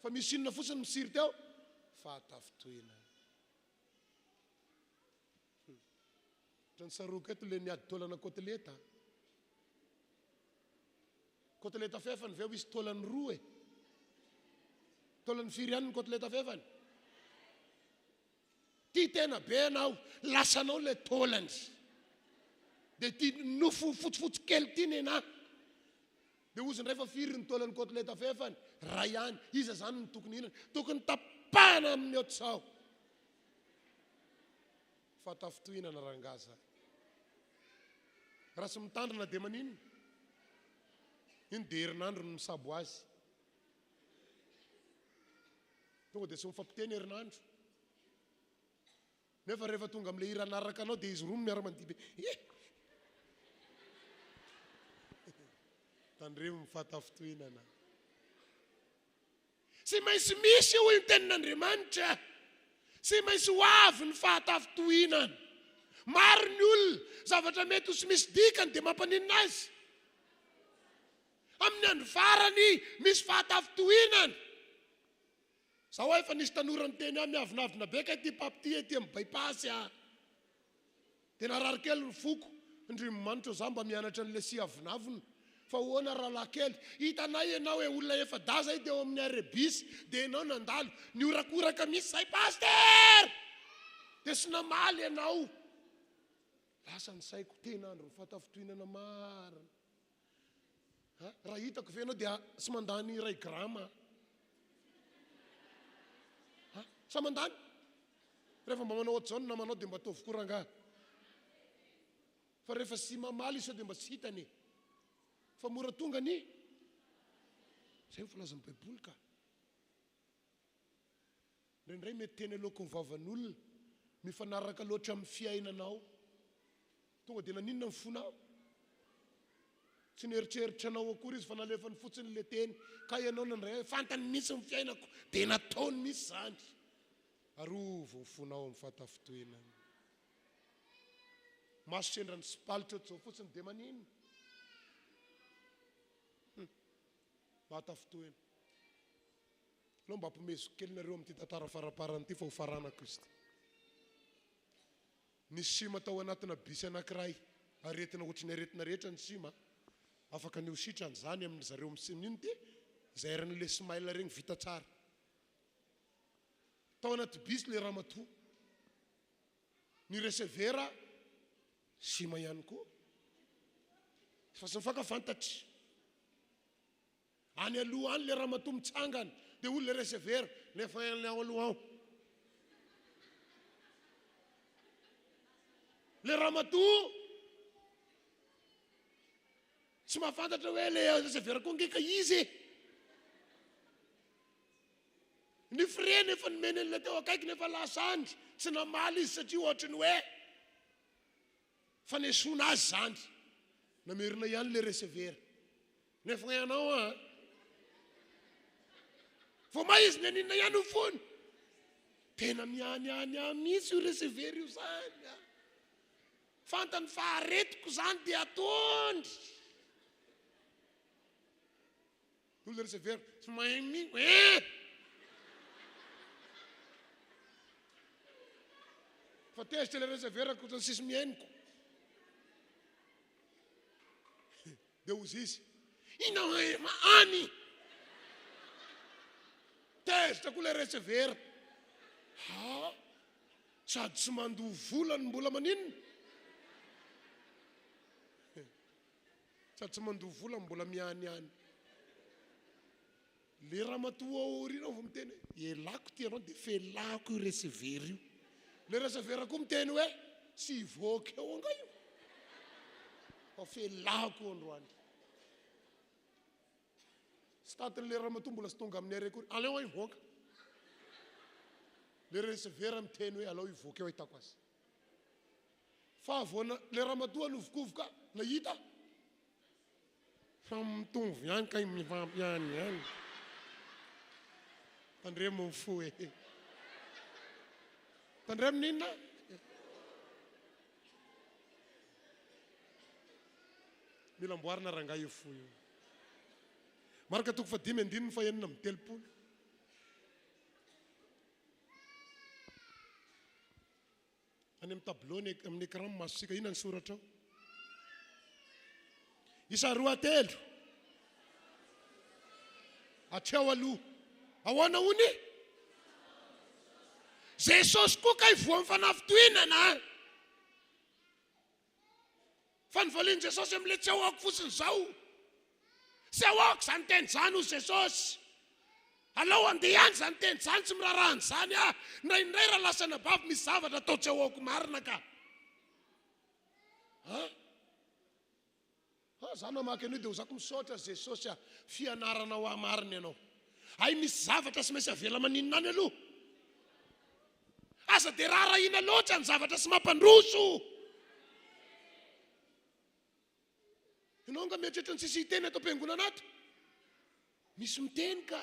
Fa misy inona fotsiny misiry teo? Fahatafitohina. Trany saroka eto le niady taolana koteleta. Koteleta fefany veo isy taolany roa e. Taolany firy ihany ny koteleta fefany. Ty tena be anao, lasanao le taolany. Dia ty nofo fotsifotsy kely ty nena. Dia oziny rehefa firy ny taolany koteleta fefany, ray ihany. Iza zany ny tokony inana? Tokony tapahana amin'ny ohatr'izao. Fahatafitohinana rangaza. Raha sy mitandrina dia maninona? Iny dia herinandro no misabo azy. Tonga dia sy mifampiteny herinandro. Nefa rehefa tonga amin'ilay hira naraka anao dia izy roa miara-mandihy be. Tandremo fahatafitohinana. Sy maintsy misy io ny tenin'Andriamanitra. Sy maintsy ho avy ny fahatafitohinana. Maro ny olona zavatra mety ho sy misy dikany dia mampaninina azy. Amin'ny andro farany misy fahatafitohinana. Zaho efa nisy tanora miteny amin'ny avinavina be ka ty papity ety amin'ny bypass a. Tena rary kely ny foko. Indrimo manitra zaho mba mianatra an'ilay sy avinavina. Fa hoana rahalahy kely. Hitanay ianao hoe olona efa daza ity eo amin'ny rebis. Dia ianao nandalo. Ny orakoraka misy zay paster. Dia sy namaly ianao. Lasa ny saiko tena andro ny fahatafitohinana maro. Raha hitako ve ianao dia sy mandany ray grama. Sa mandany? Rehefa mba manao ohatr'izao ny namanao dia mba ataovy koranga. Fa rehefa sy mamaly isa dia mba sy hitany. Fa mora tonga ny. Izay filazan'ny Baiboly ka. Indray mety teny aloha ny vavan'olona mifanaraka loatra amin'ny fiainanao. Tonga dia naninona ny fonao? Tsy nieritreritra anao akory izy fa nalefany fotsiny le teny. Ka ianao nandray fantany misy ny fiainako dia nataony misy zany. Arovo ny fonao amin'ny fahatafitohinana. Maso sendrany sy palitra ohatr'izao fotsiny dia maninona? Fahatafitohina. Aleo mba hampimeso kely nareo amin'ity tantara faraparany ity fa ho farana Kristy. Nisy sima tao anatina bisy anankiray. Aretina ohatrany aretina rehetra ny sima. Afaka ny sitrany zany amin'ny zareo misinino ty. Izay eran'ilay smaila regny vita tsara. Tao anaty bisy le ramatoa. Ny resevera sima ihany koa. Fa sy mifankafantatry. Any aloha any le ramatoa mitsangana. Dia olo le resevera nefa any aloha ao. Le ramatoa tsy mahafantatra hoe le resevera koa ngeka izy. Ny fre nefa nomeny an'ilay teo akaiky nefa lasandry. Tsy namaly izy satria ohatrany hoe fa nesona azy zany. Namerina ihany le resevera. Nefa ianao a. Vao maizy ny aninona ihany ho fony. Tena miany misy io resevera io zany. Fantany faharetiko zany dia atondry. Olo resevera tsy mahay fa tezitra le resevera ko sisy miainiko. Dia ozy izy. Inao any. Tezitra koa le resevera. Sady tsy mandoha volany mbola maninona. Sady tsy mandoha volany mbola miany. Le ramatoa aoriana vao miteny elako ty anao dia felako io resevera io. Le resevera koa miteny hoe sy ivoaka eo anga io. Fa felako androany. Sy tatin'le ramatoa mbola sy tonga amin'ny arekory. Aleo ivoaka. Le resevera miteny hoe aleo ivoaka eo hitako azy. Fa avoana le ramatoa novokovoka nahita. Fa mitovy ihany ka mifampiany ihany. Tandremo mifo e. Tandremo ninona? Mila amboarina rangahy io fo io. Maraka toko fa 5:30 any amin'ny tableau amin'ny écran masosika ina ny soratra ao. Isa 2 atreo aloha. Ahoana hony? Jesosy koa ka ivoa amin'ny fanafitohinana. Fa ny voalin'i Jesosy amin'ilay tsy ahoako fotsiny zao. Tsy ahoako zany teny zany hozy Jesosy. Alao andeha any zany teny zany tsy mirarahany zany ah. Indray raha lasana bavy misy zavatra atao tsy ahoako marina ka. Zany mamaky anio dia hozako misaotra Jesosy ah, fianarana ho marina ianao. Ay misy zavatra sy maintsy avela maninona any aloha. Asa dia rarahina loatra ny zavatra sy mampandroso. Ianao nga mieritreritra ny sisy hiteny atao am-piangonana ato. Misy miteny ka.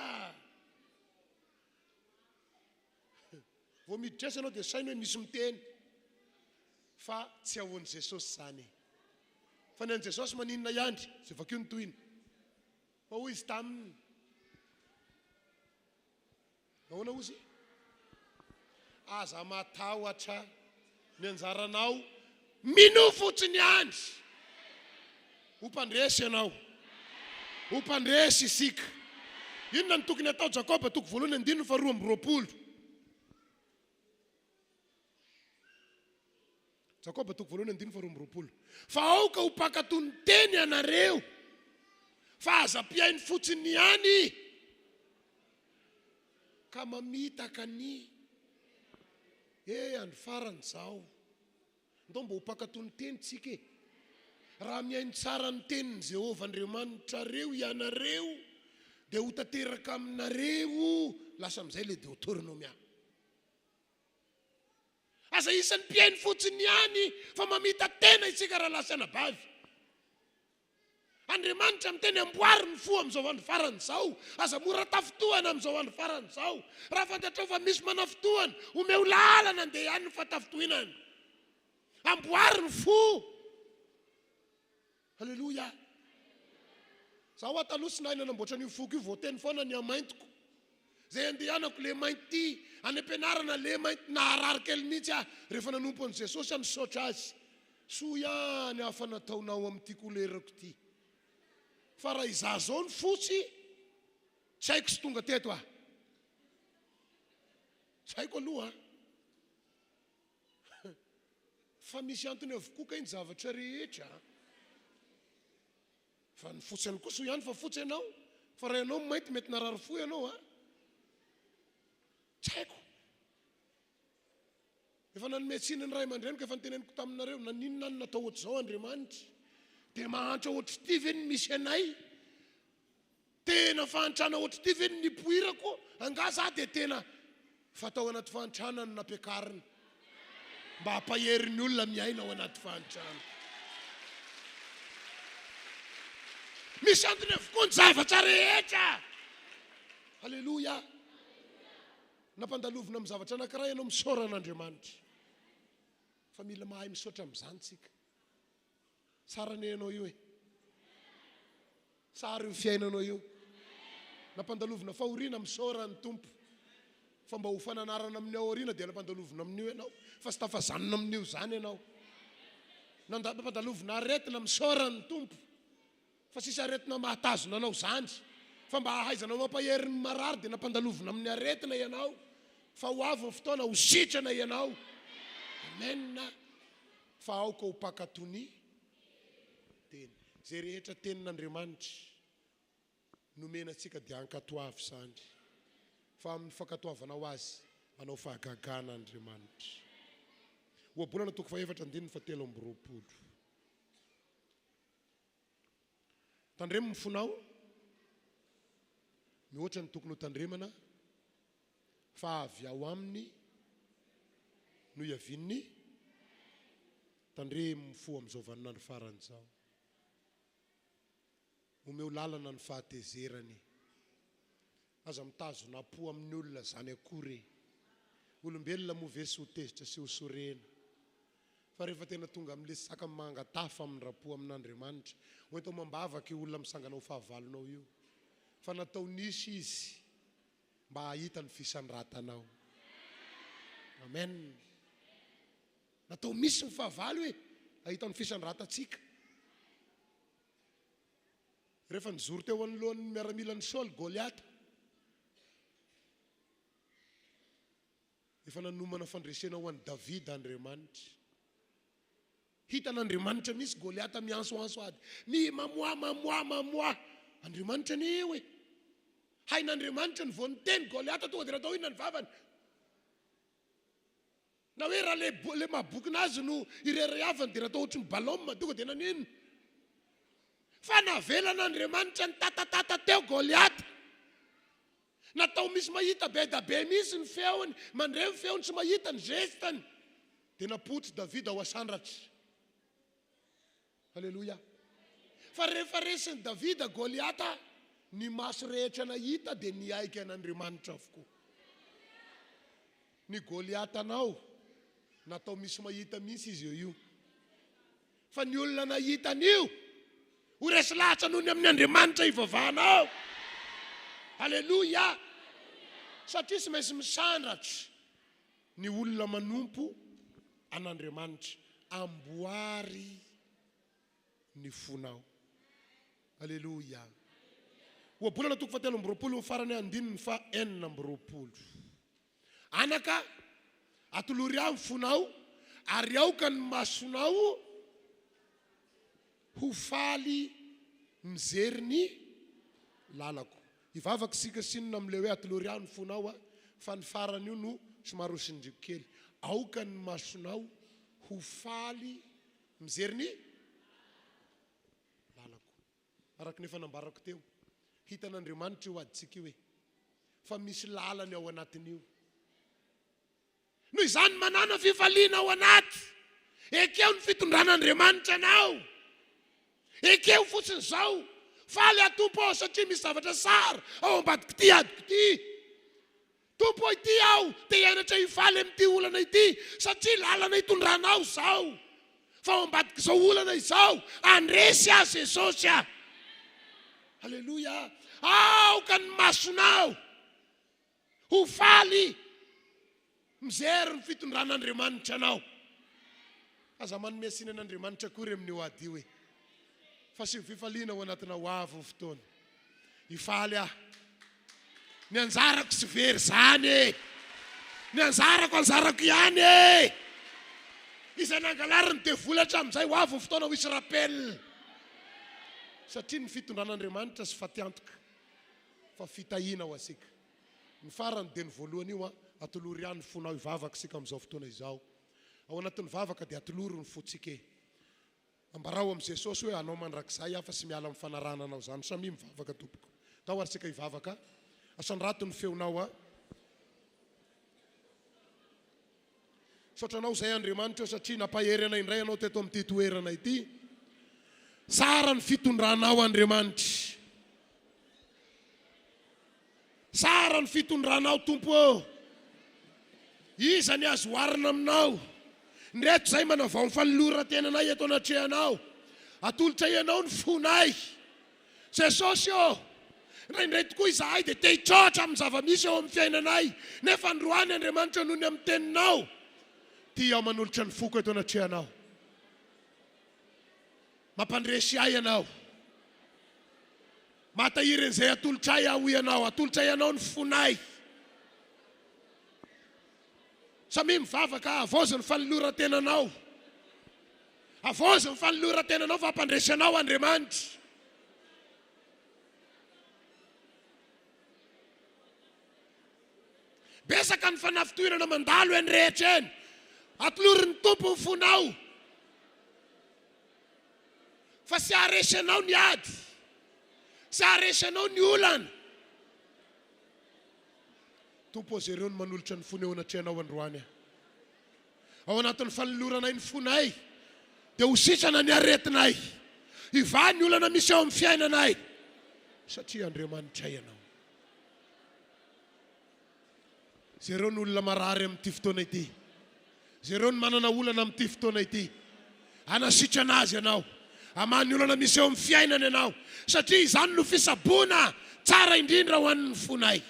Vao miditra ianao dia saina hoe misy miteny. Fa tsy ahoan'i Jesosy zany. Fa ny an'i Jesosy maninona ihany, izay vakio ny tohiny. Fa hoy izy taminy. Ahoana hozy? Aza matahotra ny anjaranao mino fotsiny ihany. Hompandresy ianao. Hompandresy isika. Inona ny tokony atao Jakoba toko 1:2-20. Jakoba toko 1:2-20. Fa aoka ho mpakatony teny ianareo. Fa aza piainy fotsiny ihany. Ka mamitaka ny andro farany zao. Ndao mba ho mpakatony teny tsika e. Raha miaino tsara ny tenin'i Jehovah Andriamanitra reo ianareo dia ho tanteraka aminareo lasa amin'izay le Deuteronomia. Aza isan'ny mpiaino fotsiny ihany fa mamita tena isika raha lasana bavy. Andriamanitra miteny amboary ny fo amin'izao andro farany zao. Aza mora tafitohana amin'izao andro farany zao. Raha fantatrao fa misy manafitohana, omeo lalana andeha ihany ny fatafitohinany. Amboary ny fo. Halleluja. Zaho ataloha sy nahay nanamboatra an'io foko io vao teny foana ny amaintiko. Zay andehanako le mainty any am-pianarana le mainty naharary kely mihitsy ah. Rehefa nanompo an'i Jesosy any misaotra azy. Soa ihany hafa nataonao amin'ity kolerako ity. Fa raha izaho zao ny fotsy, tsy haiko sy tonga teto ah. Tsy haiko aloha. Fa misy antony avokoa ka iny zavatra rehetra. Fa ny fotsy any koa soa ihany fa fotsy ianao. Fa raha ianao mainty mety narary fo ianao ah. Tsy haiko. Efa nanometsiny ny ray aman-dreniko efa niteneniko taminareo naninona ny natao ohatr'izao Andriamanitra. Dia mahantra ohatry ity ve ny misy anay. Tena fahantrana ohatry ity ve ny nipoirako. Angaza dia tena fatao anaty fahantrana ny nampiakarina. Mba hampaherin'ny olona miaina ao anaty fahantrana. Misy antony avokoa ny zavatra rehetra. Halleluja. Nampandalovina amin'ny zavatra anankiray ianao misaora an'Andriamanitra. Fa mila mahay misaotra amin'izany tsika. Tsara ny ianao io e. Tsara io fiainanao io. Nampandalovina fahoriana misaora ny Tompo. Fa mba ho fananarana amin'ny aoriana dia nampandalovina amin'io ianao. Fa sy tafazanona amin'io zany ianao. Nampandalovina aretina misaora ny Tompo. Fa sisy aretina mahatazona anao zany. Fa mba hahaizanao mampaherin'ny marary dia nampandalovina amin'ny aretina ianao. Fa ho avy ny fotoana ho sitrana ianao. Amen. Fa aoka ho mpakatony teny. Zay rehetra tenin'Andriamanitra nomena antsika dia ankatoavy zany. Fa amin'ny fankatoavanao azy anao fahagagana Andriamanitra. Ohabolana toko 4:7-20. Tandremo ny fonao. Mihoatra ny tokony ho tandremana. Fa avy ao aminy no iavin'ny tandremo fo amin'izao vaninandro farany zao. Omeo lalana ny fahatezerany. aza mitazona po amin'ny olona zany akory olombelona mo ve sy ho tezitra sy ho sorena fa rehefa tena tonga amin'le saka mangatafa amin'ny rapo amin'Andriamanitra Fotoam-bavaka olona misangana ho fahavalonao io fa natao nisy izy mba hahita ny fisandratanao. Amen. Natao misy ny fahavalo hoe hahita ny fisandratatsika. Rehefa nizoro teo anoloan'ny miaramila ny Saul Goliata, efa nanomana fandresena ho an'i Davida Andriamanitra. Hitan'Andriamanitra misy Goliata miansoanso ady, mamoa Andriamanitra ny eo e. Hain'Andriamanitra ny voan'ny teny Goliata tonga dia natao inona ny vavany. Na hoe raha le mahabokina azy no irereavany dia natao ohatry ny baloma tonga dia nanino. Fa navelan'Andriamanitra ny tatatata teo Goliata. Natao misy mahita be da be misy ny feony, mandreny feony sy mahita ny gestany. Dia napotsy Davida ho asandratra. Halleluja. Fa rehefa resin'ny Davida Goliata, ny maso rehetra nahita dia niaiky an'Andriamanitra avokoa. Ny Goliatanao natao misy mahita misy izy io. Fa ny olona nahita an'io ho resy lahatra noho ny amin'ny Andriamanitra ivavahanao. Halleluja. Satria sy maintsy misandratra ny olona manompo an'Andriamanitra amboary ny fonao. Halleluja. Oabolana toko 7 farany andininy fa 4. Anaka atolory aho ny fonao ary aoka ny masonao ho faly mijery ny lalako. Ivavaka sika sinona am'le hoe atolory aho ny fonao fa ny farany io no somary osindriko kely. Aoka ny masonao ho faly mijery ny lalako. Araka nefa nambarako teo, hitan'Andriamanitra io aditsika io hoe fa misy lalany ao anatin'io. Noho izany manana fifaliana ao anaty. Ekeo ny fitondran'Andriamanitra anao. Ekeo fotsiny zao. Faly atompo ao satria misy zavatra sara ao ambadiko ty adiko ty. Tompo ity ao dia hianatra hifaly amin'ity olana ity satria lalana hitondranao zao. Fa ao ambadiko izao olana izao andresy azy Jesosy. Halleluja. Aoka ny masonao ho faly mijery ny fitondran'Andriamanitra anao. Aza manome siny an'Andriamanitra kory amin'io ady io e. Fa sy fifaliana ao anatina ho avy ny fotoana. Hifaly aho. Ny anjarako sy very zany e. Ny anjarako ihany e. Izay nangalariny dia volatra amin'izay ho avy ny fotoana ho isy rappel. Satria ny fitondran'Andriamanitra sy fatiantoka fa fitahiana ho asika. Ny farany dia ny voalohany io atolory ihany ny fonao ivavaka sika amin'izao fotoana izao. Ao anatin'ny vavaka dia atolory ny fotsika. Ambarao amin'i Jesosy hoe anao mandrakizay afa sy miala amin'ny fanarahana anao zany. Samy mivavaka tompoko. Tao ary sika ivavaka. Asandrato ny feonao Sotranao zay Andriamanitra satria nampahery anay indray anao teto amin'ity toerana ity. Sara ny fitondranao Andriamanitra. Sara ny fitondranao Tompo. Iza ny azo oarina aminao. Ndreto zay manavao ny faloloran-tenanay eto anatrehanao. Atolotra ianao ny fonay. Jesosy Indray tokoa izahay dia te hitratra amin'ny zava-misy eo amin'ny fiainanay. Nefa androany Andriamanitra noho ny amin'ny teninao. Tia ao manolotra ny foko eto anatrehanao. Mampandresy ahy ianao. Matahiry an'izay atolotra ahy aho ianao. Atolotra ianao ny fonay. Samy mivavaka avozy ny fanoloran-tenanao. Avozy ny fanoloran-tenanao fa hampandresy anao Andriamanitra. Besaka ny fanafitoerana mandalo eny rehetra eny. Atolory ny Tompo ny fonao. Fa sy haresy anao ny ady. Sy haresy anao ny olana. Tompo azy ireo ny manolotra ny fony eo anatrehanao androany. Ao anatin'ny fanoloranay ny fonay dia ho sitrana ny aretinay. Hivaha ny olana misy ao amin'ny fiainanay. Satria Andriamanitra ianao. Zay reo ny olona marary amin'ity fotoana ity. Zay reo ny manana olana amin'ity fotoana ity. Anasitra anazy ianao. Amany olana misy eo amin'ny fiainana ianao. Satria izany no fisaboana tsara indrindra ho an'ny fonay.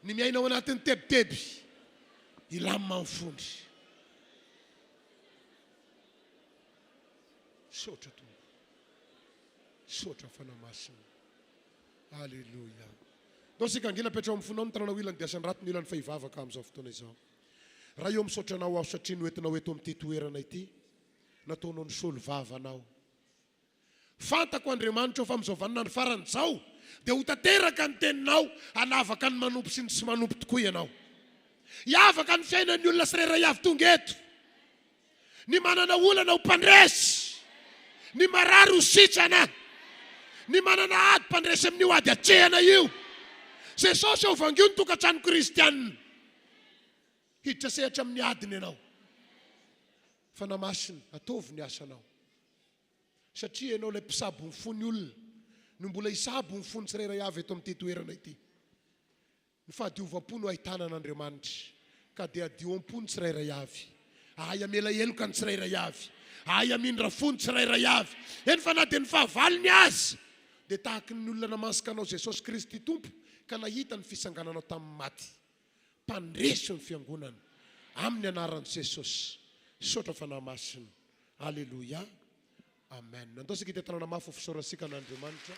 Ny miaina ao anatin'ny tebiteby, ilamina amin'ny fondry. Sotra tombo. Sotra fanamasina. Halleluja. Dao sika angina petra amin'ny fonao ny tanana ilany dia asan'ny raty ny ilany FIvoriam-panafahana amin'izao fotoana izao. Raha eo misaotra anao aho satria noentinao eto amin'ity toerana ity, nataonao ny solo vavanao. Fantako Andriamanitra fa amin'izao vaninandro farany izao dia ho tanteraka ny teninao hanavaka ny manompo sy ny tsy manompo tokoa ianao. Hiavaka ny fiainan'ny olona tsirairay avy tonga eto. Ny manana olana ho mpandresy, ny marary ho sitrana, ny manana ady mpandresy amin'io ady atsehana io. Jesosy ao vangio ny tokantrano kristianina. Hiditra sehatra amin'ny adiny ianao. Fanamasina, ataovy ny asanao. Satria ianao ilay mpisabo ny fony olona, no mbola hisabo ny fony tsirairay avy eto amin'ity toerana ity. Ny fahadiovampo no ahitana an'Andriamanitra, ka dia adioam-po ny tsirairay avy. Ahay amela eloka ny tsirairay avy. Ahay amindra fony tsirairay avy. Eny fa na dia ny fahavalony azy, dia tahaka ny olona namasika anao Jesosy Kristy Tompo, ka nahita ny fisangananao tamin'ny maty. Mpandresy ny fiangonana amin'ny anaran'i Jesosy. Sotra fanamasina. Halleluja. Amen. Nandao sika itetanana mafy fisaorasika an'Andriamanitra.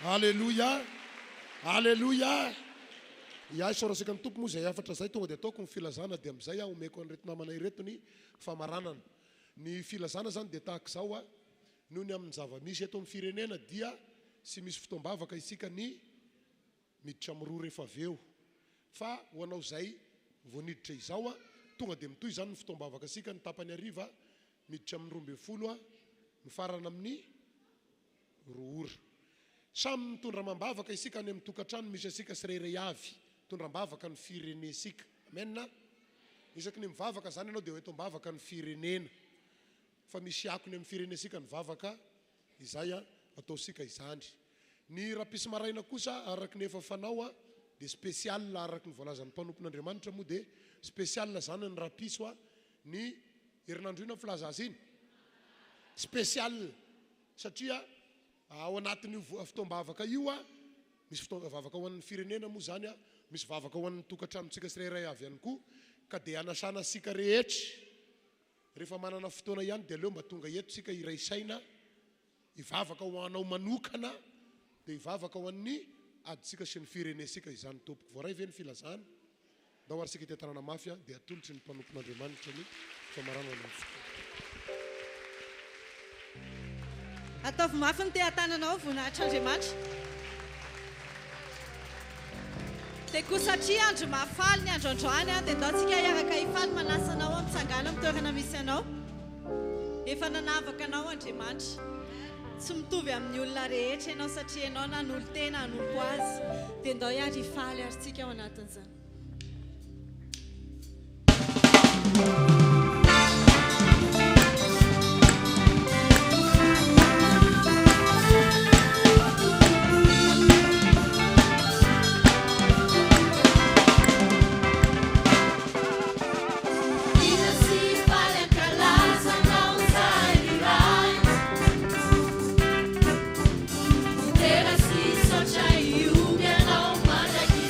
Halleluja. Halleluja. Iahy saorasika ny tompo moa zay afatra zay tonga dia ataoko ny filazana dia amin'izay aho omeko an'ireto namana ireto ny famaranana. Ny filazana zany dia tahaka izao a, noho ny amin'ny zava-misy eto amin'ny firenena dia sy misy fotoam-bavaka isika ny miditra amin'ny roa rehefa avy eo. Fa ho anao zay vao niditra izao a, tonga dia mitoy zany ny fotoam-bavaka isika ny tapany hariva miditra amin'ny 12 a, ny farana amin'ny 2 ora. Samy mitondra mambavaka isika any amin'ny tokantrano misy asika tsirairay avy, mitondra mambavaka ny firenesika. Amen. Isaky ny mivavaka zany ianao dia ho eto mivavaka ny firenena. Fa misy akony amin'ny firenesika ny vavaka, izay a ataosika izany. Ny rapisy maraina kosa araky ny efa fanao a, dia spesial araky ny voalazan'ny mpanompon'Andriamanitra moa dia spesial zany ny rapiso a, ny herinandro ina filaza azy iny. Spesial satria ao anatin'io fotoam-bavaka io a, misy fotoam-bavaka ho an'ny firenena moa zany a, misy vavaka ho an'ny tokantranontsika tsirairay avy ihany koa, ka dia anasana sika rehetra. Rehefa manana fotoana ihany dia aleo mba tonga eto sika iraisaina, hivavaka ho anao manokana, dia hivavaka ho an'ny aditsika sy ny firenesika izany tompoko. Voaray ve ny filazana? Dao ary sika itetanana mafy a, dia atolotry ny mpanompon'Andriamanitra ny famaranana ny fotoana. Ataovy mafy ny te-tananao voninahitr'Andriamanitra. Dia koa satria andro mahafaly ny andro androany a, dia ndaontsika hiaraka hifaly manasanao amin'ny tsangana amin'ny toerana misy anao. Efa nanavaka anao Andriamanitra. Tsy mitovy amin'ny olona rehetra ianao satria ianao nanolo tena hanompo azy. Dia ndao hiary hifaly ary tsika ao anatin'izany. Terra si socia iu, não manda que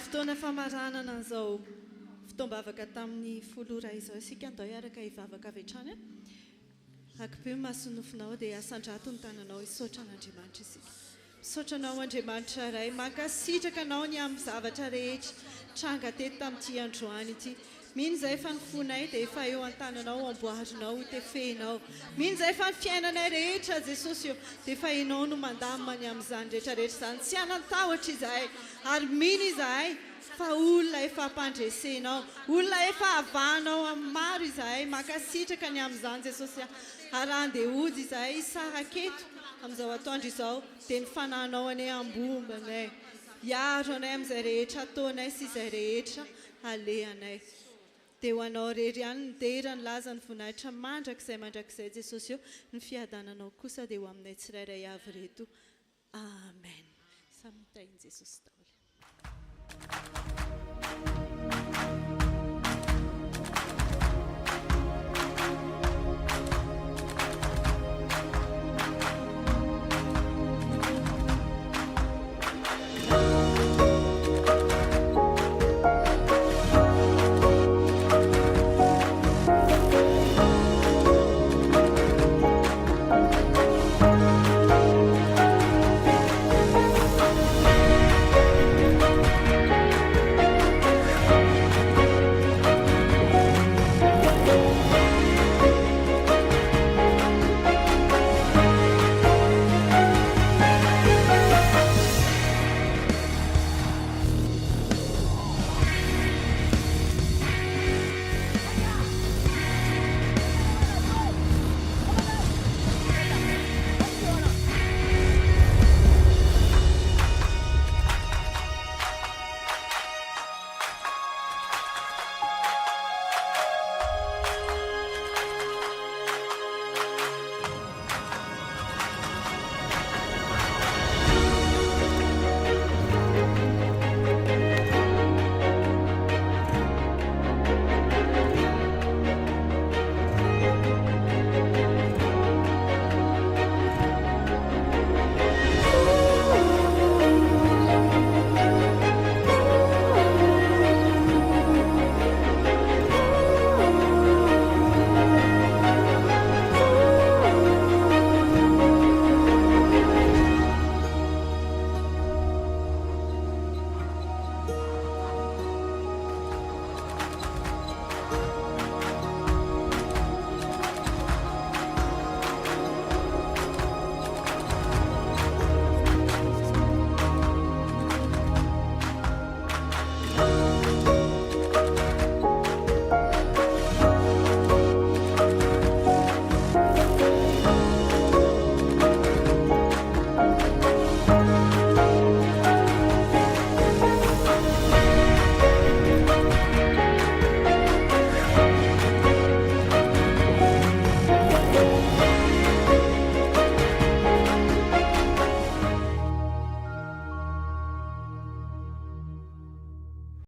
fotoana famaranana an'izao fotoam-bavaka tamin'ny folora izao isika andao hiaraka hivavaka avy hatrany akipio masonofinao dia asandrato ny tananao hisaotra an'Andriamanitra isika. Misaotranao Andriamanitra iray, mankasitraka anao ny amin'ny zavatra rehetra tranga teto tamin'ity androany ity. Mino izay efa nifonay dia efa eo an-tananao amboarinao tefenao. Mino izay efa ny fiainanay rehetra Jesosy io dia efa enao no mandamina ny amin'izany rehetrarehetra izany. Tsy anan-tahotra izahay ary mino izahay fa olona efa ampandresenao, olona efa havanao amin'ny maro izahay, mankasitraka ny amin'izany Jesosy. Ary andeha ody izahay hisaraketo amin'izao atoandro izao dia ny fanahinao anay ambomba anay, hiaro anay amin'izay rehetra ataonay sy izay rehetra alehanay. Dia ho anao rery ihany ny dera ny laza ny voninahitra mandrakizay Jesosy eo, ny fiadananao kosa dia ho aminay tsirairay avy reto. Amen. Samy mitahiny Jesosy daholo.